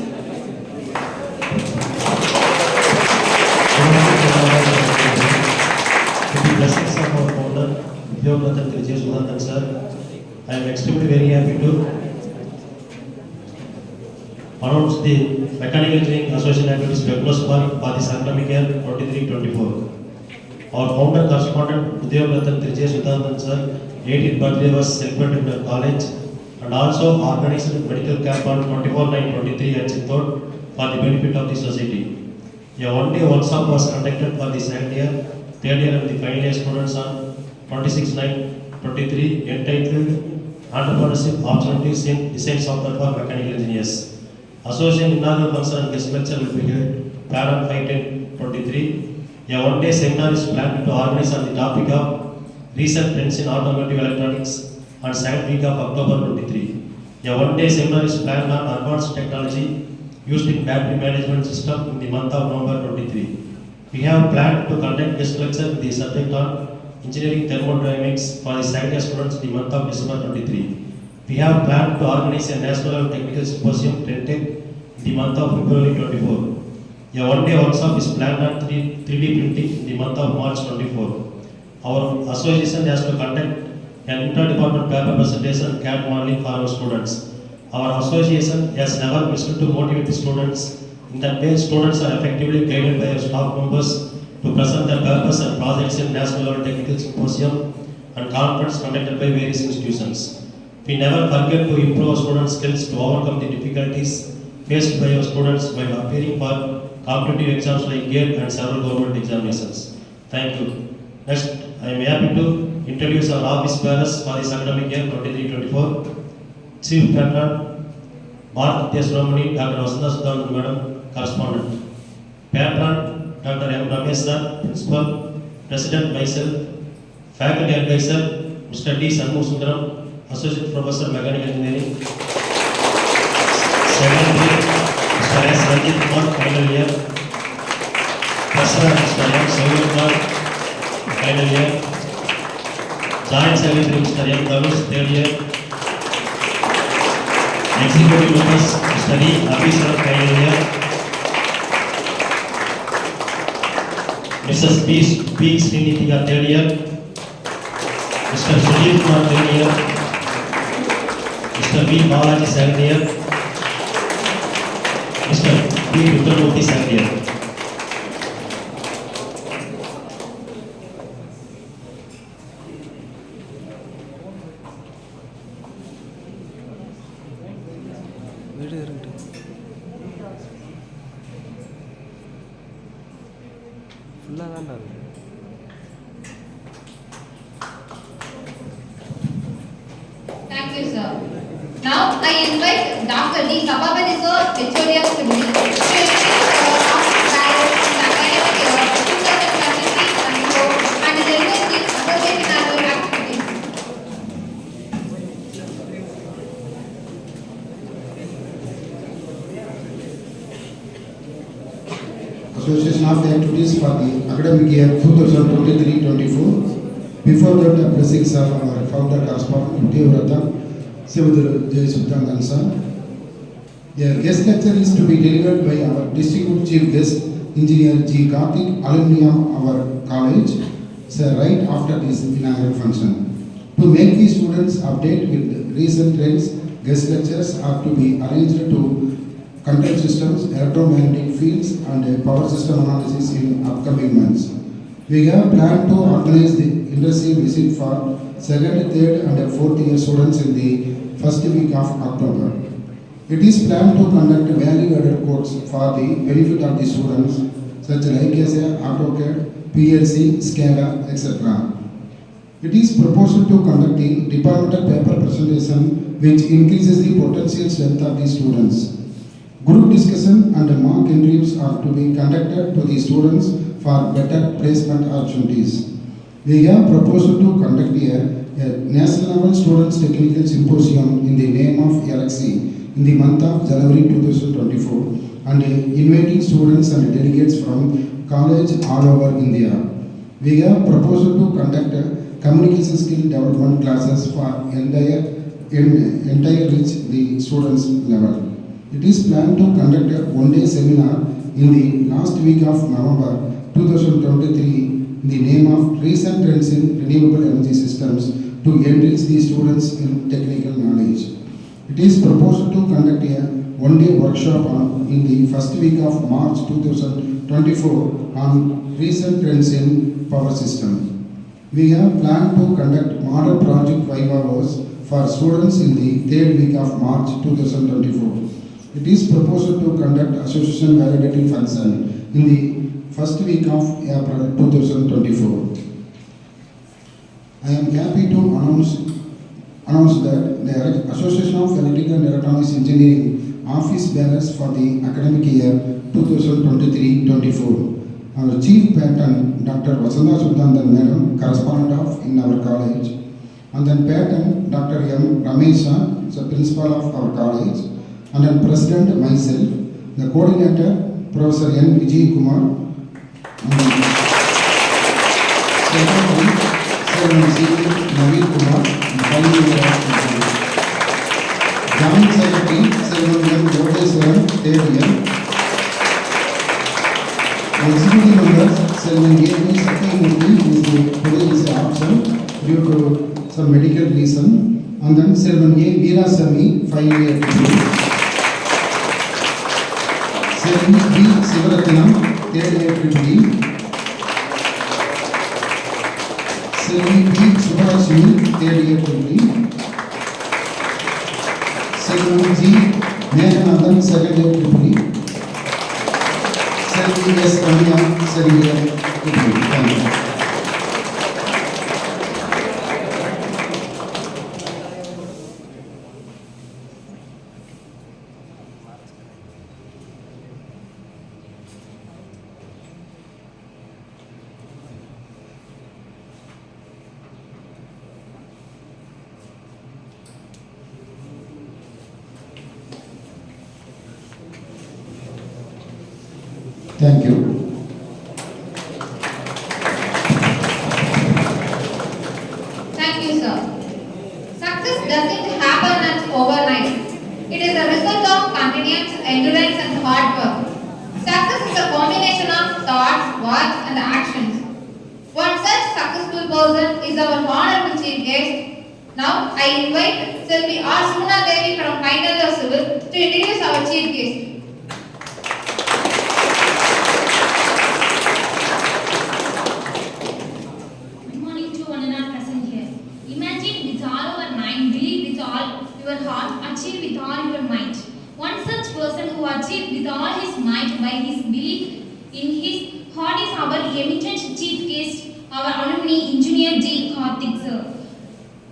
H: With the blessings of our founder, P.GOBENATH sir, I am extremely very happy to announce the Mechanical Engineering Association activities regular for this academic year 23-24. Our founder correspondent P.GOBENATH sir, 18th birthday was celebrated in our college and also organized medical camp on 24/9/23 at Chittor for the benefit of the society. A one-day workshop was conducted for the second year, third year and the final year students on 26/9/23 entitled Entrepreneurship Opportunities in Design Software for Mechanical Engineers. Association inaugural function and guest lecture will be held on 5/10/23. A one-day seminar is planned to organize on the topic of recent trends in automotive electronics on 2nd week of October 23. A one-day seminar is planned on advanced technology used in battery management system in the month of November 23. We have planned to conduct guest lecture with the subject on engineering thermodynamics for the second year students in the month of December 23. We have planned to organize a national technical symposium in the month of February 24. A one-day workshop is planned on 3D printing in the month of March 24. Our association has to conduct an inter-department paper presentation and CAD modeling for our students. Our association has never missed to motivate the students. In that way, students are effectively guided by our staff members to present their papers and projects in national level technical symposium and conference conducted by various institutions. We never forget to improve our students' skills to overcome the difficulties faced by our students while appearing for competitive exams like GATE and several government examinations. Thank you. Next, I am happy to introduce our office bearers for this academic year 23-24. Chief Patron, R.THAMIZHARASAN, Dr. Vasudha Sudhanand Madam, Correspondent. Patron, Dr. M. Ramesh sir, Principal. President, myself. Faculty Advisor, Mr. D. Sanmusundaram, Associate Professor, Mechanical Engineering. Secretary, Mr. S. Ranjit Kumar, final year. Treasurer, Mr. M. Selvan, final year. Joint Secretary, Mr. M. Dhanush, third year. Executive members, Mr. E. Abhisar, final year. Mrs. P. Srinithika, third year. Mr. Sujit Kumar, third year. Mr. B. Balaji, second year. Mr. P. Rudramurthy, second year.
B: Thank you, sir. Now, I invite Dr. D. Sababani, sir, HOD of Civil, to introduce our office bearers in the academic year 2023-24 and deliver the association annual activities.
I: Association of Activities for the academic year 2023-24. Before that, the blessings of our founder correspondent P.GOBENATH, Selvan.Suriya The guest lecture is to be delivered by our distinguished chief guest, Engineer G. Karthik, alumni of our college, right after this inaugural function. To make the students update with recent trends, guest lectures are to be arranged to control systems, electromagnetic fields, and power system analysis in upcoming months. We have planned to organize the industry visit for second, third, and fourth year students in the first week of October. It is planned to conduct value-added courses for the benefit of the students, such like as AutoCAD, PLC, SCADA, etc. It is proposed to conduct the departmental paper presentation, which increases the potential strength of the students. Group discussion and mock interviews are to be conducted to the students for better placement opportunities. We have proposed to conduct a national level students technical symposium in the name of LXC in the month of January 2024 and inviting students and delegates from college all over India. We have proposed to conduct communication skill development classes for entire reach the students level. It is planned to conduct a one-day seminar in the last week of November 2023 in the name of recent trends in renewable energy systems to enrich the students in technical knowledge. It is proposed to conduct a one-day workshop in the first week of March 2024 on recent trends in power system. We have planned to conduct model project 5 hours for students in the third week of March 2024. It is proposed to conduct association validating function in the first week of April 2024. I am happy to announce that the Association of Electrical and Electronics Engineering office bearers for the academic year 2023-24. Our chief patron, Dr. Vasudha Sudhandan Madam, correspondent in our college, and then patron, Dr. M. Ramesha, the principal of our college, and then president myself, the coordinator, Professor N. Vijay Kumar, and secretary, Selvan C. Naveen Kumar, joint secretary, Selvan M. Gopeswaran, third year. Executive members, Selvan A. Satyamurthy today is absent due to some medical reason, and then Selvan A. Veerasamy, 5-year degree. Selvan B. Sivaratnam, 3rd-year degree. Selvan B. Subhashini, 3rd-year degree. Selvan G. Meghanathan, 2nd-year degree. Selvan S. Ramya, 2nd-year degree. Thank you. Thank you.
B: Thank you, sir. Success doesn't happen overnight. It is a result of continuous endurance and hard work. Success is a combination of thoughts, words, and actions. One such successful person is our honorable chief guest. Now, I invite Selvi R. Devi from P.GOBENATH Civil to introduce our chief guest.
J: Your heart, achieve with all your might. One such person who achieved with all his might by his belief in his heart is our eminent chief guest, our alumni engineer J. Karthik sir.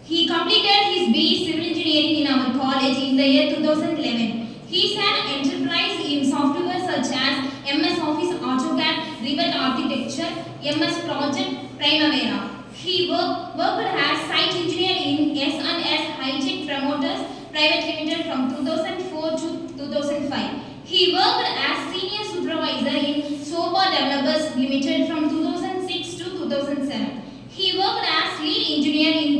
J: He completed his BE Civil Engineering in our college in the year 2011. He is an enterprise in software such as MS Office, AutoCAD, Rivet Architecture, MS Project, Primavera. He worked as site engineer in S&S High-Tech Promoters Private Limited from 2004 to 2005. He worked as senior supervisor in Soba Developers Limited from 2006 to 2007. He worked as lead engineer in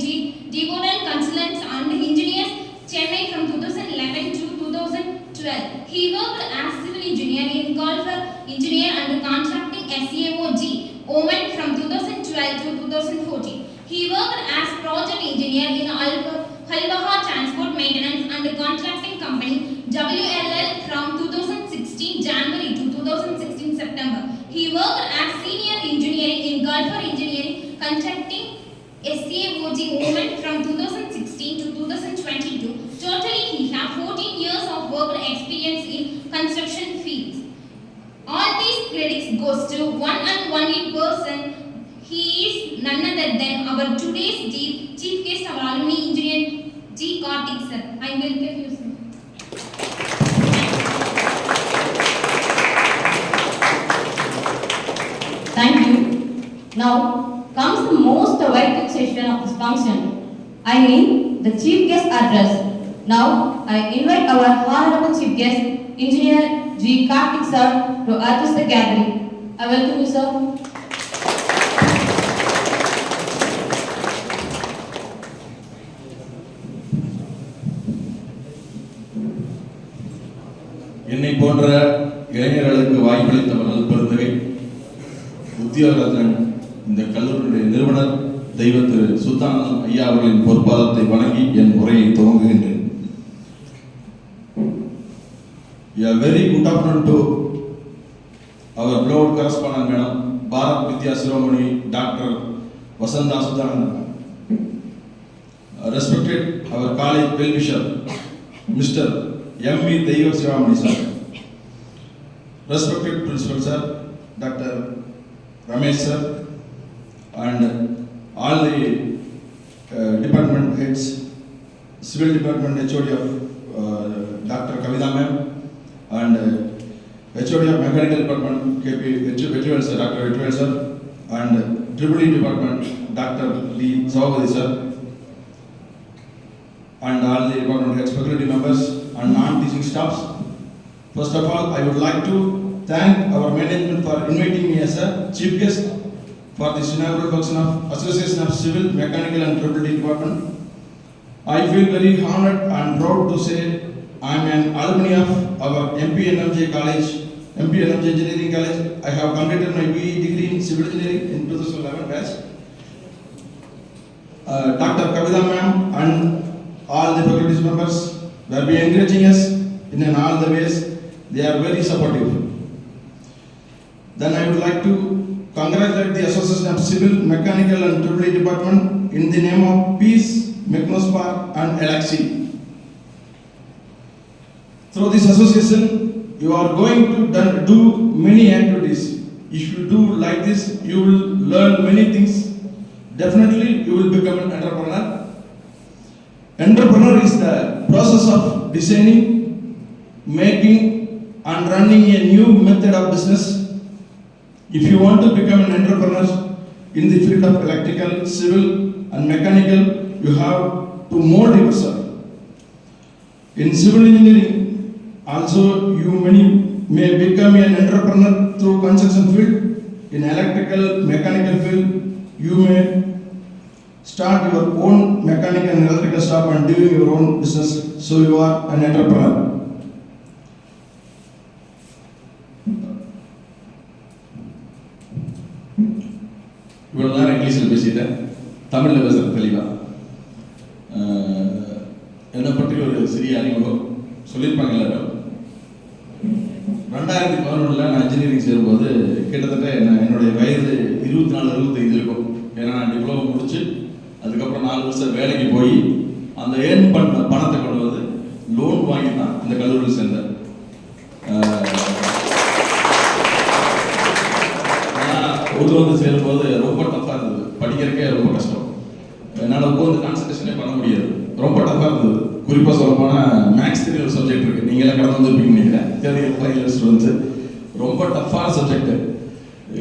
J: Devotal Consultants and Engineers, Chennai from 2011 to 2012. He worked as civil engineer in Golfer Engineer and Contracting SAOG, Oman from 2012 to 2014. He worked as project engineer in Halbaha Transport Maintenance and Contracting Company, WLL from 2016 January to 2016 September. He worked as senior engineer in Golfer Engineering, Contracting SAOG, Oman from 2016 to 2022. Totally, he has 14 years of work experience in construction fields. All these credits goes to one and only person. He is none other than our today's chief guest, our alumni engineer G. Karthik sir. I welcome you, sir.
A: Thank you. Now comes the most vital session of this function. I mean the chief guest address. Now I invite our honorable chief guest, Engineer G. Karthik sir, to address the gathering. I welcome you, sir.
K: என்னை போன்ற இளைஞர்களுக்கு வாய்ப்பளித்தவர்கள் பெருந்தகை உத்தியோகத்தன் இந்த கல்லூரியுடைய நிறுவனர் தெய்வ திரு சுல்தானந்தம் ஐயா அவர்களின் பொற்பாதத்தை வணங்கி என் உரையை துவங்குகின்றேன். A very good afternoon to our beloved correspondent madam Bharat Vidya Shiromani Dr. Vasantha Sudhanandan, respected our college well-wisher Mr. M.V. Deiva Shivamani sir, respected principal sir Dr. Ramesh sir, and all the department heads, civil department HOD of Dr. Kavita ma'am, and HOD of mechanical department KP Vetrivel sir, Dr. Vetrivel sir, and EEE department Dr. D. Savavadi sir, and all the department heads, faculty members and non-teaching staffs. First of all, I would like to thank our management for inviting me as a chief guest for this inaugural function of Association of Civil, Mechanical and EEE Department. I feel very honored and proud to say I am an alumni of our MP.NMJ College, MP.NMJ Engineering College. I have completed my BE degree in Civil Engineering in 2011 batch. Dr. Kavita ma'am and all the faculty members will be encouraging us in all the ways. They are very supportive. Then I would like to congratulate the Association of Civil, Mechanical and EEE Department in the name of Peace, Mechnospar and Elaxi. Through this association, you are going to do many activities. If you do like this, you will learn many things. Definitely, you will become an entrepreneur. Entrepreneur is the process of designing, making and running a new method of business. If you want to become an entrepreneur in the field of electrical, civil and mechanical, you have to mold yourself. In civil engineering, also you may become an entrepreneur through construction field. In electrical, mechanical field, you may start your own mechanical and electrical shop and doing your own business. So you are an entrepreneur. இவ்வளோ நேரம் இங்கிலீஷில் பேசிட்டேன், தமிழில் பேசுகிறேன் தெளிவாக. என்னை பற்றி ஒரு சிறிய அறிமுகம் சொல்லியிருப்பாங்க எல்லாரும். 2011 நான் இன்ஜினியரிங் சேரும்போது கிட்டத்தட்ட என்னுடைய வயது 24-25 இருக்கும். ஏன்னா நான் டிப்ளமோ முடிச்சு அதுக்கப்புறம் 4 வருஷம் வேலைக்கு போய் அந்த ஏர்ன் பண்ண பணத்தை கொண்டு வந்து லோன் வாங்கி தான் இந்த கல்லூரியில் சேர்ந்தேன். ஊரில் வந்து சேரும்போது ரொம்ப டஃப்பாக இருந்தது, படிக்கிறதுக்கே ரொம்ப கஷ்டம். என்னால் உட்காந்து கான்சன்ட்ரேஷனே பண்ண முடியாது, ரொம்ப டஃப்பாக இருந்தது. குறிப்பாக சொல்லப்போனால் மேக்ஸ் தெரிய ஒரு சப்ஜெக்ட் இருக்குது, நீங்களாம் கடந்து வந்துருப்பீங்க நினைக்கிறேன். தேர்ட் ஃபைனல் ஸ்டூடெண்ட்ஸு ரொம்ப டஃப்பான சப்ஜெக்டு.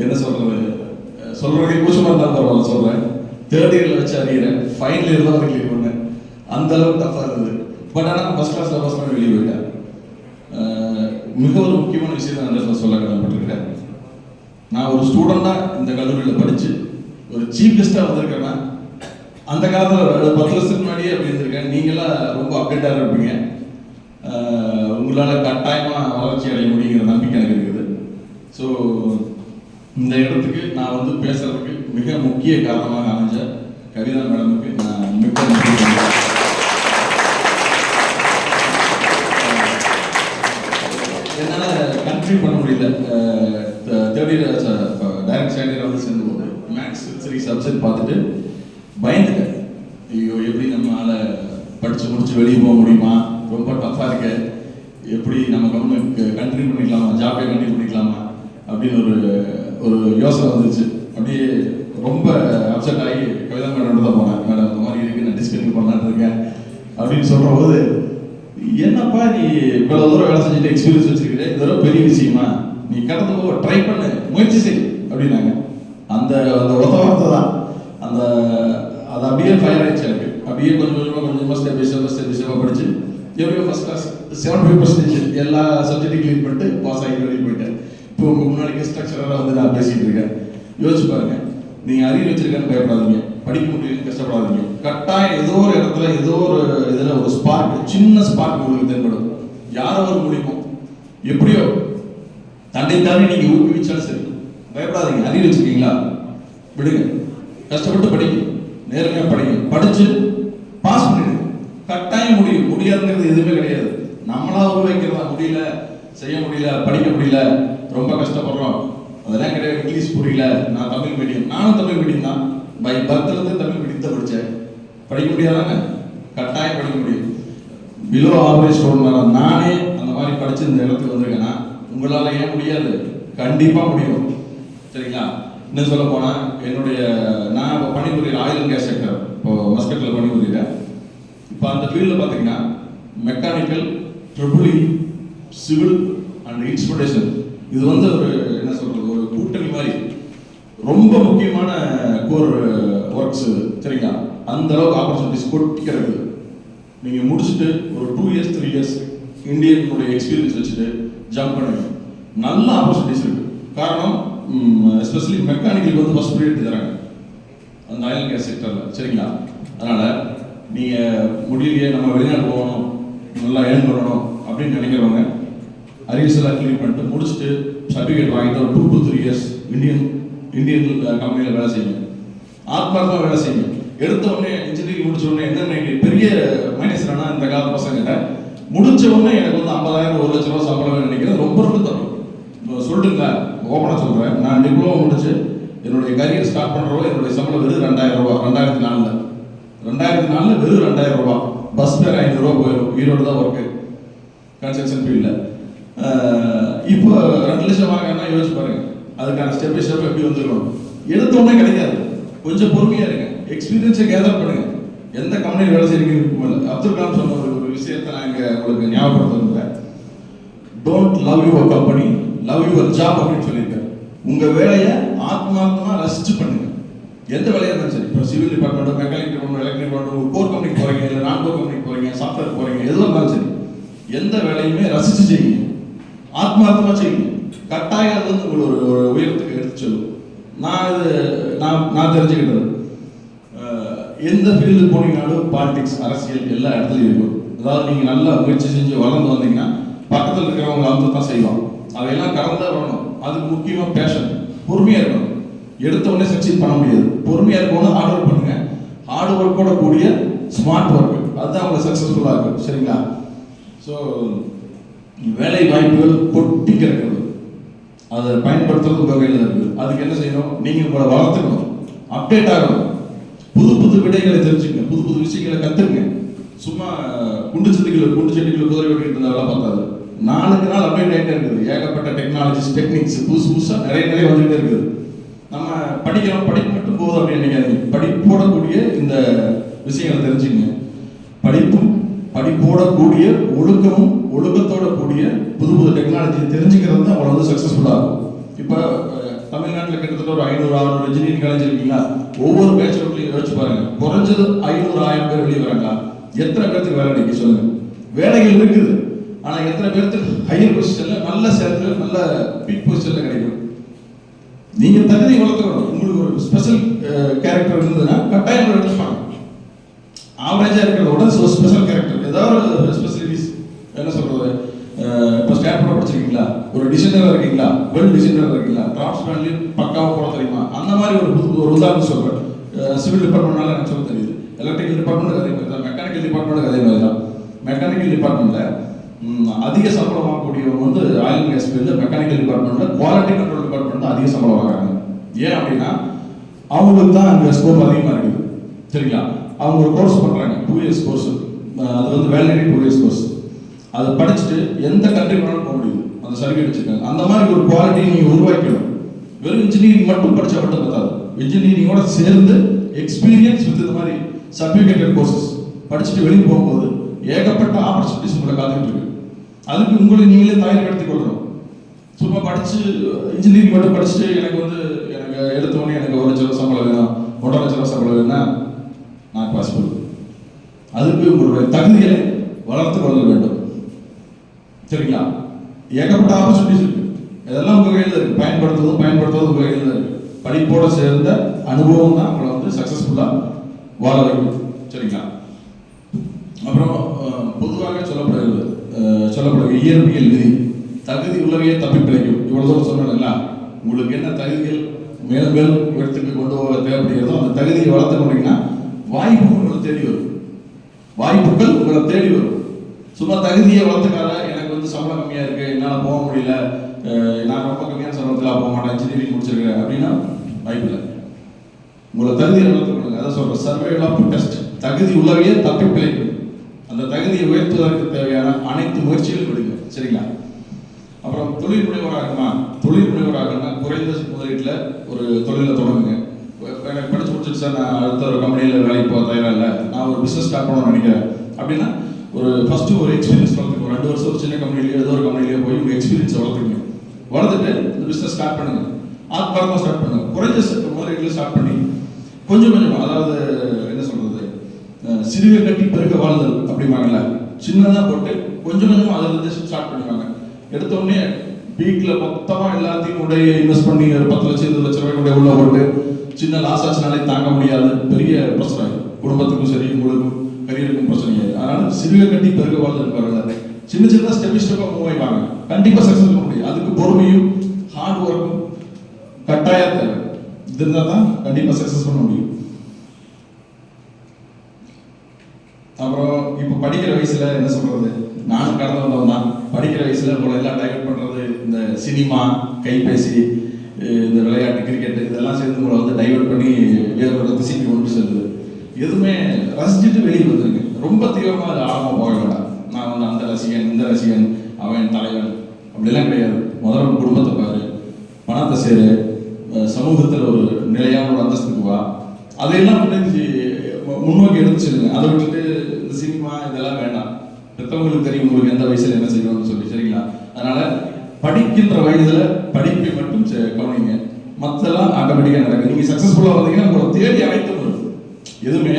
K: என்ன சொல்கிறது, சொல்கிறதுக்கு கூச்சமாக இருந்தால் பரவாயில்ல சொல்கிறேன். தேர்ட் இயரில் வச்சு அறிகிறேன், ஃபைனல் இயர் தான் வந்து கிளியர் பண்ணேன். அந்த அளவுக்கு டஃப்பாக இருந்தது. பட் ஆனால் ஃபஸ்ட் கிளாஸில் பாஸ் பண்ணி வெளியே போயிட்டேன். மிக ஒரு முக்கியமான விஷயத்தை நான் அந்த சொல்ல கடமைப்பட்டிருக்கிறேன். நான் ஒரு ஸ்டூடெண்டாக இந்த கல்லூரியில் படித்து ஒரு சீஃப் கெஸ்ட்டாக வந்திருக்கேன்னா அந்த காலத்தில் 10 வருஷத்துக்கு முன்னாடியே அப்படி இருந்திருக்கேன். நீங்களாம் ரொம்ப அப்டேட்டாக இருப்பீங்க. உங்களால் கட்டாயமாக வளர்ச்சி அடைய முடியுங்கிற நம்பிக்கை எனக்கு இருக்குது. ஸோ இந்த இடத்துக்கு நான் வந்து பேசுறதுக்கு மிக முக்கிய காரணமாக அமைஞ்ச கவிதா மேடமுக்கு நான் மிக்க நன்றி. என்னால் கன்ட்ரி பண்ண முடியல. Third year direct second year வந்து சேர்ந்தும்போது மேக்ஸ் சரி சப்ஜெக்ட் பார்த்துட்டு பயந்துட்டேன். ஐயோ எப்படி நம்மளால் படித்து முடிச்சு வெளியே போக முடியுமா, ரொம்ப டஃப்பாக இருக்கு, எப்படி நம்ம கவர்மெண்ட் கண்டினியூ பண்ணிக்கலாமா, ஜாப்பே கண்டினியூ பண்ணிக்கலாமா அப்படின்னு ஒரு யோசனை வந்துச்சு. அப்படியே ரொம்ப அப்செட் ஆகி கவிதா மேடம் தான் போனேன். மேடம் இந்த மாதிரி இருக்கு, நான் டிஸ்கன்டினியூ பண்ணலான்னு இருக்கேன் அப்படின்னு சொல்கிற போது, என்னப்பா நீ இவ்வளோ தூரம் வேலை செஞ்சுட்டு எக்ஸ்பீரியன்ஸ் வச்சுருக்கிற, இது ஒரு பெரிய விஷயமா, நீ கடந்து போக ட்ரை பண்ணு, முயற்சி செய் அப்படின்னாங்க. அந்த ஒத்த வார்த்தை தான் அது அப்படியே ஃபயர் ஆயிடுச்சு எனக்கு. அப்படியே கொஞ்சமாக ஸ்டெப் பை ஸ்டெப்பாக படிச்சு எப்படியோ ஃபர்ஸ்ட் கிளாஸ் 75% எல்லா சப்ஜெக்டையும் கிளியர் பண்ணிட்டு பாஸ் ஆகி வெளியே போயிட்டேன். இப்போ உங்கள் முன்னாடி கெஸ்ட் லெக்சரராக வந்து நான் பேசிகிட்டு இருக்கேன். யோசிச்சு பாருங்க, நீங்கள் அறிவு வச்சிருக்கேன்னு பயப்படாதீங்க, படிக்க முடியும்னு கஷ்டப்படாதீங்க. கட்டாயம் ஏதோ ஒரு இடத்துல ஏதோ ஒரு இதில் ஒரு ஸ்பார்க், சின்ன ஸ்பார்க் உங்களுக்கு தென்படும். யாரோ ஒரு முடியுமோ எப்படியோ தன்னைத்தானே நீங்கள் ஊக்குவிச்சாலும் சரி, பயப்படாதீங்க. அறிவு வச்சிருக்கீங்களா, விடுங்க, கஷ்டப்பட்டு படிங்க, நேர்மையாக படிங்க, படிச்சு பாஸ் பண்ணிடுங்க. கட்டாயம் முடியும். முடியாதுங்கிறது எதுவுமே கிடையாது. நம்மளா உருவாக்கிறதா, முடியல, செய்ய முடியல, படிக்க முடியல, ரொம்ப கஷ்டப்படுறோம், அதெல்லாம் கிடையாது. இங்கிலீஷ் புரியல, நான் தமிழ் மீடியம், நானும் தமிழ் மீடியம் தான், பை பர்த்லேருந்து தமிழ் மீடியத்தை படித்தேன். படிக்க முடியாதானே, கட்டாயம் படிக்க முடியும். பிலோ ஆவரேஜ் ஸ்டூடெண்ட் நானே அந்த மாதிரி படிச்சு இந்த இடத்துக்கு வந்திருக்கேன்னா உங்களால் ஏன் முடியாது? கண்டிப்பாக முடியும். சரிங்களா? இன்னும் சொல்ல போனால் நான் இப்போ பணிபுரியிற ஆயில் அண்ட் கேஸ் செக்டர், இப்போ மஸ்கட்டில் பணிபுரியிறேன். இப்போ அந்த ஃபீல்டில் பார்த்தீங்கன்னா mechanical, triple, civil and instrumentation, இது வந்து ஒரு என்ன சொல்கிறது, ஒரு கூட்டணி மாதிரி ரொம்ப முக்கியமான கோர் ஒர்க்ஸ். சரிங்களா? அந்த அளவுக்கு ஆப்பர்ச்சுனிட்டிஸ் கொட்டி கிடக்குது. நீங்கள் முடிச்சுட்டு ஒரு 2 இயர்ஸ் 3 இயர்ஸ் இந்தியனுடைய எக்ஸ்பீரியன்ஸ் வச்சுட்டு ஜம்ப் பண்ணுங்க, நல்ல ஆப்பர்ச்சுனிட்டிஸ் இருக்குது. காரணம் எஸ்பெஷலி மெக்கானிக்கலுக்கு வந்து ஃபர்ஸ்ட் ப்ரியாரிட்டி தராங்க அந்த ஆயில் அண்ட் கேஸ் செக்டரில். சரிங்களா? அதனால் நீங்கள் முடியலையே, நம்ம வெளிநாடு போகணும், நல்லா ஏர்ன் பண்ணணும் அப்படின்னு நினைக்கிறவங்க அரியர்ஸ் எல்லாம் கிளியர் பண்ணிட்டு முடிச்சுட்டு சர்டிஃபிகேட் வாங்கிட்டு ஒரு 2 to 3 இயர்ஸ் இந்தியன் கம்பெனியில் வேலை செய்யுங்க. ஆத்மார்த்தமாக வேலை செய்யுங்க. எடுத்த உடனே இன்ஜினியரிங் முடிச்ச உடனே என்ன பெரிய மைனஸ் என்னன்னா, இந்த கால பசங்கிட்ட முடிச்ச உடனே எனக்கு வந்து 50,000 1 லட்ச ரூபா சம்பளம் நினைக்கிறது ரொம்ப ரொம்ப தப்பு. சொல்லிட்டுங்களா, ஓப்பனாக சொல்கிறேன், நான் டிப்ளமோ முடிச்சு என்னுடைய கரியர் ஸ்டார்ட் பண்ணுறவோ என்னுடைய சம்பளம் வெறும் 2,000 ரூபா. 2004 வெறும் 2,000 ரூபா. பஸ் பேர் 500 ரூபா போயிடும். ஈரோடு தான் ஒர்க்கு, கன்ஸ்ட்ரக்ஷன் ஃபீல்டில். இப்போ 2 லட்சம் வாங்கன்னா யோசிச்சு பாருங்க, அதுக்கான ஸ்டெப் பை ஸ்டெப் எப்படி வந்துருக்கணும். எடுத்த உடனே கிடைக்காது, கொஞ்சம் பொறுமையாக இருங்க, எக்ஸ்பீரியன்ஸை கேதர் பண்ணுங்க. எந்த கம்பெனியில் வேலை செய்யறீங்க, அப்துல் கலாம் சொன்ன ஒரு விஷயத்தை நான் இங்கே உங்களுக்கு ஞாபகப்படுத்துறேன். Don't love your company, love your job அப்படின்னு சொல்லியிருக்கேன். உங்கள் வேலையை ஆத்மார்த்தமாக ரசிச்சு பண்ணுங்க. எந்த வேலையாக இருந்தாலும் சரி, இப்போ civil department, mechanic department, electric department, core கம்பெனிக்கு போகிறீங்க, இல்லை நான் கோர் கம்பெனிக்கு போகிறீங்க, சாஃப்ட்வேர் போகிறீங்க, எதுவும் இருந்தாலும் சரி, எந்த வேலையுமே ரசிச்சு செய்யுங்க, ஆத்மார்த்தமாக செய்யுங்க. கட்டாயம் அது வந்து உங்களை ஒரு உயரத்துக்கு எடுத்து சொல்லும். நான் தெரிஞ்சுக்கிட்டது, எந்த ஃபீல்டு போனீங்கனாலும் பாலிடிக்ஸ், அரசியல் எல்லா இடத்துலையும் இருக்கும். அதாவது நீங்கள் நல்லா முயற்சி செஞ்சு வளர்ந்து வந்தீங்கன்னா பக்கத்தில் இருக்கிறவங்க வந்து தான் செய்வாங்க. அதையெல்லாம் கடந்து வரணும். அதுக்கு முக்கியமாக பேஷன், பொறுமையாக இருக்கணும். எடுத்த உடனே சக்சீட் பண்ண முடியாது. பொறுமையாக இருக்கணும், ஹார்ட் ஒர்க் பண்ணுங்க. ஹார்ட் ஒர்க்கோட கூடிய ஸ்மார்ட் ஒர்க், அதுதான் உங்களுக்கு சக்ஸஸ்ஃபுல்லாக இருக்கும். சரிங்களா? ஸோ வேலை வாய்ப்புகள் கொட்டி கிடக்கிறது, அதை பயன்படுத்துறது உங்கள் கையில் இருக்குது. அதுக்கு என்ன செய்யணும்? நீங்கள் உங்களை வளர்த்துக்கணும், அப்டேட் ஆகணும், புது புது விடைகளை தெரிஞ்சுக்கங்க, புது புது விஷயங்களை கற்றுக்குங்க. சும்மா குண்டு செடிகள் குதிரை வெட்டிட்டு இருந்தாலும் பார்த்தாது. நாளுக்கு நாள் அப்டேட் ஆகிட்டே இருக்குது. ஏகப்பட்ட டெக்னாலஜிஸ், டெக்னிக்ஸ் புதுசாக நிறைய வந்துகிட்டே இருக்குது. நம்ம படிக்கிறோம், படிப்பு மட்டும் போதும் அப்படின்னு நினைக்காதீங்க. படிப்போட கூடிய இந்த விஷயங்களை தெரிஞ்சுக்கங்க. படிப்போட கூடிய ஒழுக்கமும், ஒழுக்கத்தோட கூடிய புது புது டெக்னாலஜியை தெரிஞ்சுக்கிறது தான் அவ்வளோ வந்து சக்ஸஸ்ஃபுல்லாக இருக்கும். இப்போ தமிழ்நாட்டில் கிட்டத்தட்ட ஒரு 500-600 இன்ஜினியரிங் காலேஜ் இருக்கீங்களா? ஒவ்வொரு பேச்சுலர்லையும் யோசிச்சு பாருங்க, குறைஞ்சது 500-1000 பேர் வெளியே வராங்களா? எத்தனை பேருக்கு வேலை கிடைக்கும் சொல்லுங்க? வேலைகள் இருக்குது, ஆனால் எத்தனை பேருக்கு ஹையர் பொசிஷன்ல நல்ல சேலரி, நல்ல பீக் பொசிஷன்ல கிடைக்கும்? நீங்கள் தகுதி வளர்த்துக்கணும். உங்களுக்கு ஒரு ஸ்பெஷல் கேரக்டர் இருந்ததுன்னா கட்டாயம் எடுத்துப்பாங்க. ஆவரேஜாக இருக்கிறத விட ஸ்பெஷல் கேரக்டர் ஏதாவது ஒரு ஸ்பெசிலிட்டிஸ் என்ன சொல்கிறது, இப்போ ஸ்டாண்டர்டாக படிச்சிருக்கீங்களா, ஒரு டிசைனராக இருக்கீங்களா, வெல் டிசைனராக இருக்கீங்களா, டிராஃப்ட்ஸ்மேன்லேயும் பக்காவாக போட தெரியுமா, அந்த மாதிரி ஒரு உதாரணம் சொல்கிறேன். சிவில் டிபார்ட்மெண்ட்னால எனக்கு சொல்ல தெரியுது. எலக்ட்ரிக்கல் டிபார்ட்மெண்ட்டுக்கு அதே மாதிரி தான், மெக்கானிக்கல் டிபார்ட்மெண்ட்டுக்கு அதே மாதிரி தான். மெக்கானிக்கல் டிபார்ட்மெண்ட்டில் அதிக சம்பளம் வாங்கக்கூடியவங்க வந்து oil and gas field, mechanical டிபார்ட்மெண்ட்டில் குவாலிட்டி கண்ட்ரோல் டிபார்ட்மெண்ட் தான் அதிக சம்பளம் வாங்குறாங்க. ஏன் அப்படின்னா அவங்களுக்கு தான் அங்கே ஸ்கோப் அதிகமாக இருக்குது. சரிங்களா? அவங்க ஒரு கோர்ஸ் பண்ணுறாங்க, 2 இயர்ஸ் கோர்ஸ். அது வந்து வேலிடிட்டி 2 இயர்ஸ் கோர்ஸ். அதை படிச்சுட்டு எந்த கண்ட்ரி வேணாலும் போக முடியுது, அந்த சர்டிஃபிகேட் வச்சுருக்காங்க. அந்த மாதிரி ஒரு குவாலிட்டி நீங்கள் உருவாக்கணும். வெறும் இன்ஜினியரிங் மட்டும் படித்தா மட்டும் பத்தாது. இன்ஜினியரிங்கோட சேர்ந்து எக்ஸ்பீரியன்ஸ் வித் இந்த மாதிரி சர்டிஃபிகேட்டட் கோர்சஸ் படிச்சுட்டு வெளியே போகும்போது ஏகப்பட்ட ஆப்பர்ச்சுனிட்டிஸ் உங்களை காத்துக்கிட்டு இருக்கு. அதுக்கு உங்களை நீங்களே தயார்படுத்திக் கொள்ளணும். சும்மா படித்து இன்ஜினியரிங் மட்டும் படிச்சுட்டு எனக்கு எடுத்தோடனே எனக்கு 1 லட்ச ரூபா சம்பளம் வேணும், 1.5 லட்ச ரூபா சம்பளம் வேணும்னா நாட் பாசிபிள். அதுக்கு உங்களுடைய தகுதிகளை வளர்த்து கொள்ள வேண்டும். சரிங்களா? ஏகப்பட்ட ஆப்பர்ச்சுனிட்டிஸ் இருக்கு. இதெல்லாம் உங்கள் கையில் இருக்கு. பயன்படுத்துவதும் உங்கள் கையில் தான் இருக்கு. படிப்போட சேர்ந்த அனுபவம் தான் உங்களை வந்து சக்சஸ்ஃபுல்லாக வாழ வைக்கும். சரிங்களா? அப்புறம் பொதுவாக சொல்லப்படுகிற இயற்பியல் விதி, தகுதி உள்ளவையே தப்பி பிழைக்கும். இவ்வளோ தூரம் சொன்னீங்களா? உங்களுக்கு என்ன தகுதிகள் மேலும் மேலும் இடத்துக்கு கொண்டு போக தேவைப்படுகிறதோ அந்த தகுதியை வளர்த்து கொண்டீங்கன்னா வாய்ப்புகள் உங்களை தேடி வரும். சும்மா தகுதியை வளர்த்துக்காத எனக்கு வந்து சம்பளம் கம்மியாக இருக்குது, என்னால் போக முடியல, நான் ரொம்ப கம்மியான சம்பளத்தில் போக மாட்டேன், இன்ஜினியரிங் முடிச்சிருக்கேன் அப்படின்னா வாய்ப்பு இல்லை. உங்களை தகுதியை வளர்த்துக்கொள்ளுங்க. அதை சொல்கிறேன், சர்வைவல் ஆஃப் டெஸ்ட். தகுதி உள்ளவையே தப்பி பிழைக்கும். அந்த தகுதியை உயர்த்துவதற்கு தேவையான அனைத்து முயற்சிகளும் எடுங்க. சரிங்களா? அப்புறம் தொழில் முனைவராகணுமா? தொழில் முனைவராகணும்னா குறைந்த முதலீட்டில் ஒரு தொழிலை தொடங்குங்க. எனக்கு படிச்சு முடிச்சிட்டு சார் நான் அடுத்த ஒரு கம்பெனியில் வேலைக்கு போக தயாராக இல்லை, நான் ஒரு பிஸ்னஸ் ஸ்டார்ட் பண்ணணும்னு நினைக்கிறேன் அப்படின்னா ஃபஸ்ட்டு ஒரு எக்ஸ்பீரியன்ஸ் வளர்த்துங்க. ஒரு 2 வருஷம் ஒரு சின்ன கம்பெனிலேயோ ஏதோ ஒரு கம்பெனிலேயோ போய் உங்கள் எக்ஸ்பீரியன்ஸை வளர்த்துட்டு இந்த பிஸ்னஸ் ஸ்டார்ட் பண்ணுங்க. ஆத்மார்த்தமாக ஸ்டார்ட் பண்ணுங்க. குறைஞ்ச முதலீட்டில் ஸ்டார்ட் பண்ணி கொஞ்சம் அதாவது என்ன சொல்கிறது, சிறுவை கட்டி பெருக வாழ்தல் அப்படிம்பாங்கல்ல, சின்னதாக போட்டு கொஞ்சம் அதிலிருந்து ஸ்டார்ட் பண்ணுவாங்க. எடுத்தோடனே வீட்டில் மொத்தமாக எல்லாத்தையும் உடைய இன்வெஸ்ட் பண்ணி ஒரு 10 லட்சம் 20 லட்ச ரூபாய் உள்ள போட்டு சின்ன லாஸ் ஆச்சுனாலே தாங்க முடியாது, பெரிய பிரச்சனை ஆகும். குடும்பத்துக்கும் சரி உங்களுக்கும் கரியருக்கும் பிரச்சனை ஆகும். அதனால சிறுவை கட்டி பெருக வாழ்தல் பாருங்க. சின்ன ஸ்டெப்பாக மூவ் ஆயிப்பாங்க. கண்டிப்பாக சக்ஸஸ் பண்ண முடியும். அதுக்கு பொறுமையும் ஹார்ட் ஒர்க்கும் கட்டாயம் தேவை. இது இருந்தால் தான் கண்டிப்பாக சக்ஸஸ் பண்ண முடியும். அப்புறம் இப்போ படிக்கிற வயசுல என்ன சொல்றது, நானும் கடந்து வந்தவன் தான். படிக்கிற வயசுல உங்களை எல்லாம் டைவர்ட் பண்றது இந்த சினிமா, கைபேசி, இந்த விளையாட்டு, கிரிக்கெட் இதெல்லாம் சேர்ந்து உங்களை வந்து டைவர்ட் பண்ணி வேறு ஒரு திசைக்கு கொண்டு செல்லுது. எதுவுமே ரசிச்சுட்டு வெளியே வந்துருங்க. ரொம்ப தீவிரமாக அது ஆழமாக போக வேண்டாம். நான் வந்து அந்த ரசிகன் இந்த ரசிகன் அவன் தலைவன் அப்படிலாம் கிடையாது. முதல்ல குடும்பத்தை பாரு, பணத்தை சேரு, சமூகத்தில் ஒரு நிலையான ஒரு அந்தஸ்துக்கு வா. அதையெல்லாம் முன்னோக்கி எடுத்து செல்லுங்க. அதை விட்டுட்டு இந்த சினிமா இதெல்லாம் வேண்டாம். பெற்றவங்களுக்கு தெரியும் உங்களுக்கு எந்த வயசுல என்ன செய்யணும்னு சொல்லி. சரிங்களா? அதனால படிக்கின்ற வயதுல படிப்பை மட்டும் கவனிங்க. மற்றெல்லாம் ஆட்டோமேட்டிக்காக நடக்கும். நீங்க சக்சஸ்ஃபுல்லாக வந்தீங்கன்னா உங்களை தேடி அனைத்தும் வரும். எதுவுமே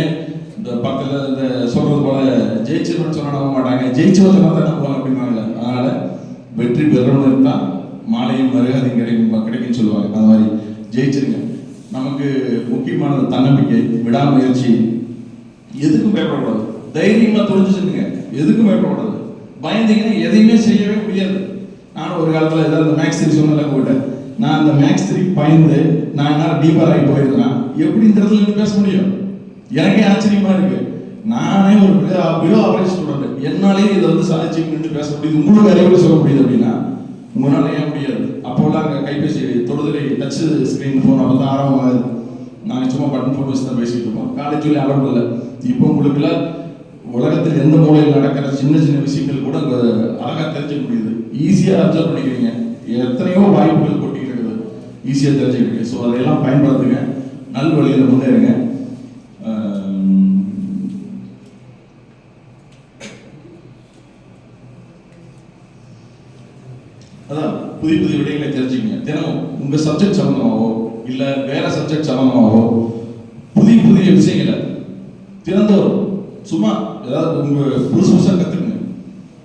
K: இந்த பக்கத்தில் இந்த சொல்றது போல ஜெயிச்சிருன்னு சொன்னா நம்ப மாட்டாங்க, ஜெயிச்சு வந்து தான் நம்புவாங்க அப்படின்னாங்கல்ல. அதனால வெற்றி பெறணும்னு தான் மாலையும் மரியாதையும் கிடைக்கும்னு சொல்லுவாங்க. அந்த மாதிரி ஜெயிச்சிருங்க. நமக்கு முக்கியமானது தன்னம்பிக்கை, விடாமுயற்சி. எதுக்கும் பயப்படக்கூடாது. தைரியமா துணிஞ்சு செல்லுங்க. எதுக்கும் பயப்படக்கூடாது. பயந்தீங்கன்னா எதையுமே செய்யவே முடியாது. நான் ஒரு காலத்தில் ஏதாவது மேக்ஸ் 3 சொன்னல போயிட்டேன். நான் அந்த மேக்ஸ் 3 பயந்து நான் என்ன டீப்பர் ஆகி போயிருந்தேன். எப்படி இந்த இடத்துல நின்று பேச முடியும்? எனக்கே ஆச்சரியமா இருக்கு. நானே ஒரு பிலோ ஆவரேஜ் ஸ்டூடெண்ட், என்னாலே இதை வந்து சாதிச்சு நின்று பேச முடியுது. உங்களுக்கு அறிவுரை சொல்ல முடியுது அப்படின்னா உங்களால ஏன் முடியாது? அப்போல்லாம் அங்கே கைபேசி தொடுதலை டச் ஸ்க்ரீன் ஃபோன் அப்போ தான் ஆரம்பமாகுது. நாங்கள் சும்மா பட்டன் ஃபோன் வச்சு தான் பேசிட்டு இருக்கோம். காலேஜ் சொல்லி அளவு இல்லை. இப்போ உங்களுக்குலாம் உலகத்தில் எந்த மூலையில் நடக்கிற சின்ன விஷயங்கள் கூட அங்கே அழகாக தெரிஞ்சுக்க முடியுது. ஈஸியாக அப்சர்வ் பண்ணிக்கிறீங்க. எத்தனையோ வாய்ப்புகள் கொட்டி கிடக்குது, ஈஸியாக தெரிஞ்சுக்கிறீங்க. ஸோ அதையெல்லாம் பயன்படுத்துங்க. நல் வழியில் முன்னேறுங்க. அதான் புதிய விடயங்களை தெரிஞ்சுக்கங்க. தினமும் உங்கள் சப்ஜெக்ட் சம்மந்தமாகவோ இல்லை வேற சப்ஜெக்ட் சம்மந்தமாகவோ புதிய விஷயங்களை தினந்தோறும் சும்மா ஏதாவது உங்கள் புதுசாக கற்றுக்குங்க.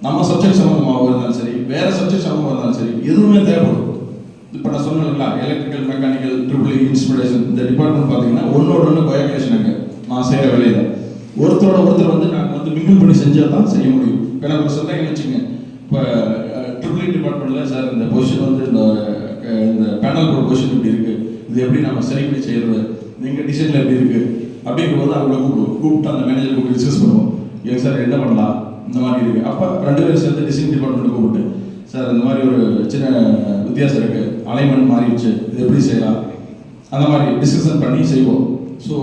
K: நம்ம சப்ஜெக்ட் சம்மந்தமாக இருந்தாலும் சரி, வேற சப்ஜெக்ட் சம்மந்தமாக இருந்தாலும் சரி, எதுவுமே தேவைப்படும். இப்போ நான் சொன்ன டிபார்ட்மெண்ட்ல எலக்ட்ரிக்கல் மெக்கானிக்கல் ட்ரிபிள் இன்ஸ்ட்ருமெண்டேஷன் இந்த டிபார்ட்மெண்ட் பார்த்தீங்கன்னா ஒன்று கோஆர்டினேஷனுங்க நான் செய்கிற வேலையை ஒருத்தரோட ஒருத்தர் வந்து நாங்கள் வந்து மிங்கிள் பண்ணி செஞ்சால் தான் செய்ய முடியும். இப்போ எனக்கு ஒரு சந்தேகம் வச்சுங்க, இப்போ ட்ரிபிள் டிபார்ட்மெண்ட்டில் சார் இந்த பொசிஷன் வந்து இந்த பேனல் போர்டு பொசிஷன் இப்படி இருக்குது, இது எப்படி நம்ம சரி பண்ணி செய்கிறது, நீங்கள் டிசைனில் எப்படி இருக்குது அப்படிங்கும்போது அவங்கள கூப்பிட்டு அந்த மேனேஜர் கூப்பிட்டு டிஸ்கஸ் பண்ணுவோம். ஏங்க சார் என்ன பண்ணலாம் இந்த மாதிரி இருக்குது. அப்போ 2 பேரும் சேர்ந்து டிசைன் டிபார்ட்மெண்ட்டை கூப்பிட்டு சார் இந்த மாதிரி ஒரு சின்ன வித்தியாசம் இருக்குது, அலைன்மெண்ட் மாறிடுச்சு, இது எப்படி செய்யலாம் அந்த மாதிரி டிஸ்கஷன் பண்ணி செய்வோம். ஸோ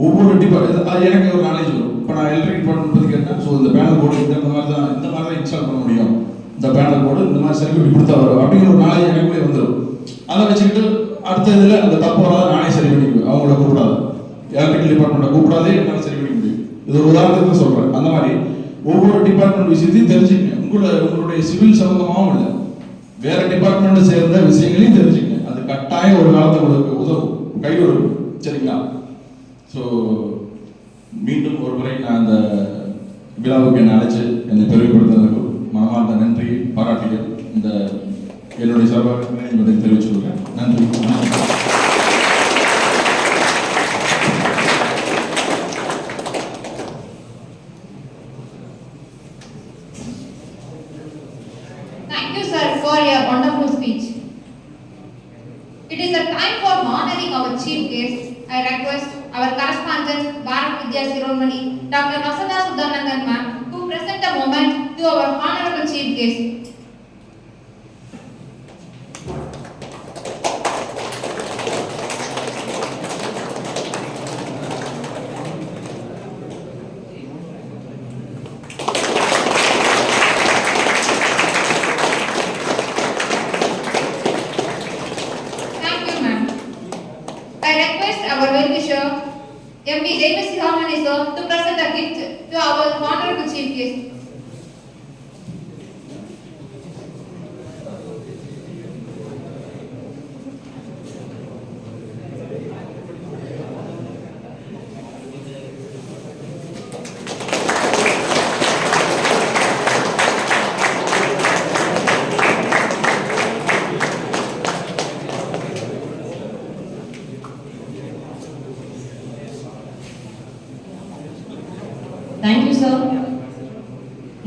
K: ஒவ்வொரு டிபார்ட்மெண்ட் எனக்கு ஒரு நாலேஜ் வரும். இப்போ நான் எலக்ட்ரிக் டிபார்ட்மெண்ட் பற்றி கேட்டேன், ஸோ இந்த பேனல் போர்டு இந்த மாதிரி தான் இன்ஸ்டால் பண்ண முடியும், இந்த பேனல் போர்டு இந்த மாதிரி சர்க்யூட் இப்படி தான் வரும் அப்படிங்கிற ஒரு நாலேஜ் எனக்குள்ளே வந்துடும். அதை வச்சுக்கிட்டு அடுத்த இதில் அந்த தப்பு வராத நானே சரி பண்ணிக்குவேன். அவங்கள கூப்பிடாது, எலக்ட்ரிக்கல் டிபார்ட்மெண்ட்டை கூப்பிடாதே என்னால் சரி பண்ணிக்க முடியும். இது ஒரு உதாரணத்துக்கு சொல்கிறேன். அந்த மாதிரி ஒவ்வொரு டிபார்ட்மெண்ட் விஷயத்தையும் தெரிஞ்சுக்கங்க. உங்களுடைய சிவில் சம்பந்தமாகவும் இல்லை, வேற டிபார்ட்மெண்ட் சேர்ந்த விஷயங்களையும் தெரிஞ்சுக்கங்க. அது கட்டாயம் ஒரு காலத்தை உங்களுக்கு உதவும், கை கொடுக்கும். சரிங்களா? ஸோ மீண்டும் ஒரு முறை நான் அந்த விழாவுக்கு என்னை அழைச்சு என்னை பெருமைப்படுத்துவதற்கு மனமார்ந்த நன்றி பாராட்டுகள் இந்த என்னுடைய சார்பாக மேனேஜ்மெண்ட்டுக்கு தெரிவிச்சுக்கிறேன். நன்றி.
B: Thank you, sir, for your wonderful speech. It is a time for honoring our chief guest. I request our correspondent, R.THAMIZHARASAN Ceremony, Dr. Vasudha Sudhanandan ma'am, to present a moment to our honorable chief guest. I request our well-wisher, M.B. Harmony sir, to present a gift to our honorable chief guest.
A: Thank you, sir.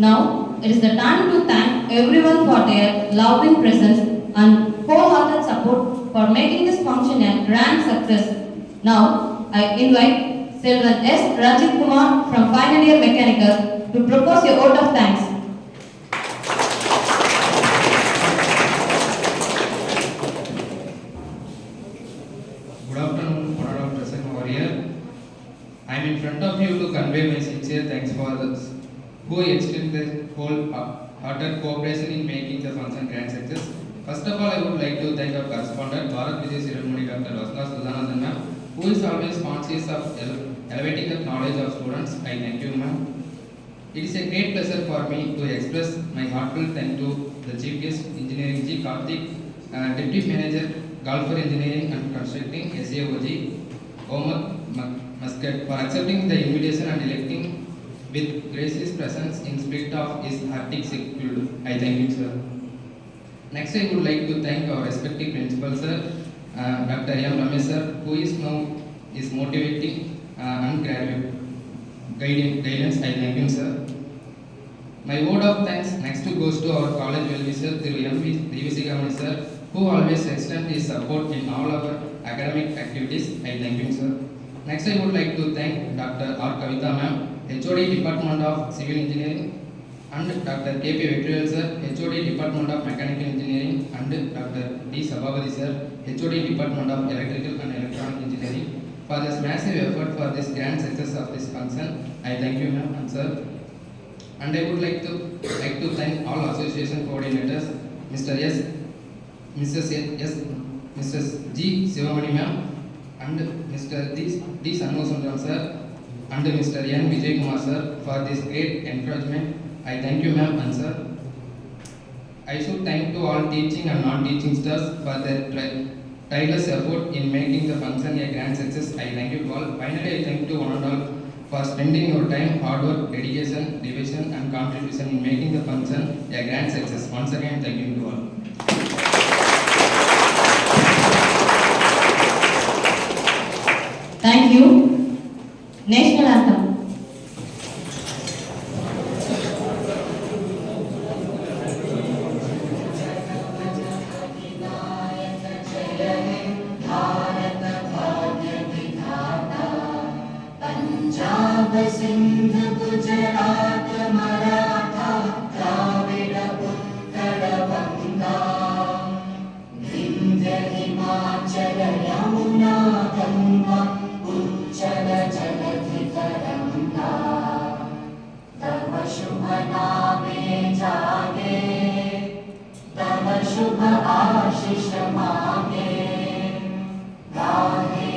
A: Now, it is the time to thank everyone for their loving presence and wholehearted support for making this function a grand success. Now, I invite Selvan.S. Rajit Kumar from Final Year Mechanical to propose a vote of thanks.
L: Good afternoon, honorable present over here. I am in front of you to convey my sincere thanks for those who extend their wholehearted cooperation in making the function grand success. First of all, I would like to thank our correspondent, R.THAMIZHARASAN Ceremony, Dr. Vasudha Sudhanandan ma'am, who is always conscious of elevating the knowledge of students. I thank you, ma'am. It is a great pleasure for me to express my heartfelt thanks to the Chief Guest, Engineering G. Karthik, Deputy Manager, Golfer Engineering and Constructing, SAOG, Omar Muscat, for accepting the invitation and electing with gracious presence in spirit of his Arctic schedule. I thank you, sir. Next, I would like to thank our respective principal, sir, Dr. M. Ramesh, sir, who is now motivating and guidance. I thank him, sir. My word of thanks next goes to our college well-wisher, Thiru M. Harmony, sir, who always extends his support in all our academic activities. I thank him, sir. Next, I would like to thank Dr. R. Kavita ma'am, HOD Department of Civil Engineering, and Dr. K.P. Vetrivel sir, HOD Department of Mechanical Engineering, and Dr. D. Sabhavati sir, HOD Department of Electrical and Electronic Engineering, for this massive effort for this grand success of this function. I thank you, ma'am and sir. And I would like to thank all association coordinators, Mr. S, Mrs. G. Sivamani ma'am, and Mr. D. Sanmosundram sir, and Mr. N. Vijay Kumar sir, for this great encouragement. I thank you, ma'am and sir. I should thank to all teaching and non-teaching staff for their tireless effort in making the function a grand success. I thank you all. Finally, I thank to one and all for spending your time, hard work, dedication, devotion and contribution in making the function a grand success. Once again, thank you to all.
M: शुभ आशीष मांगे, गाहे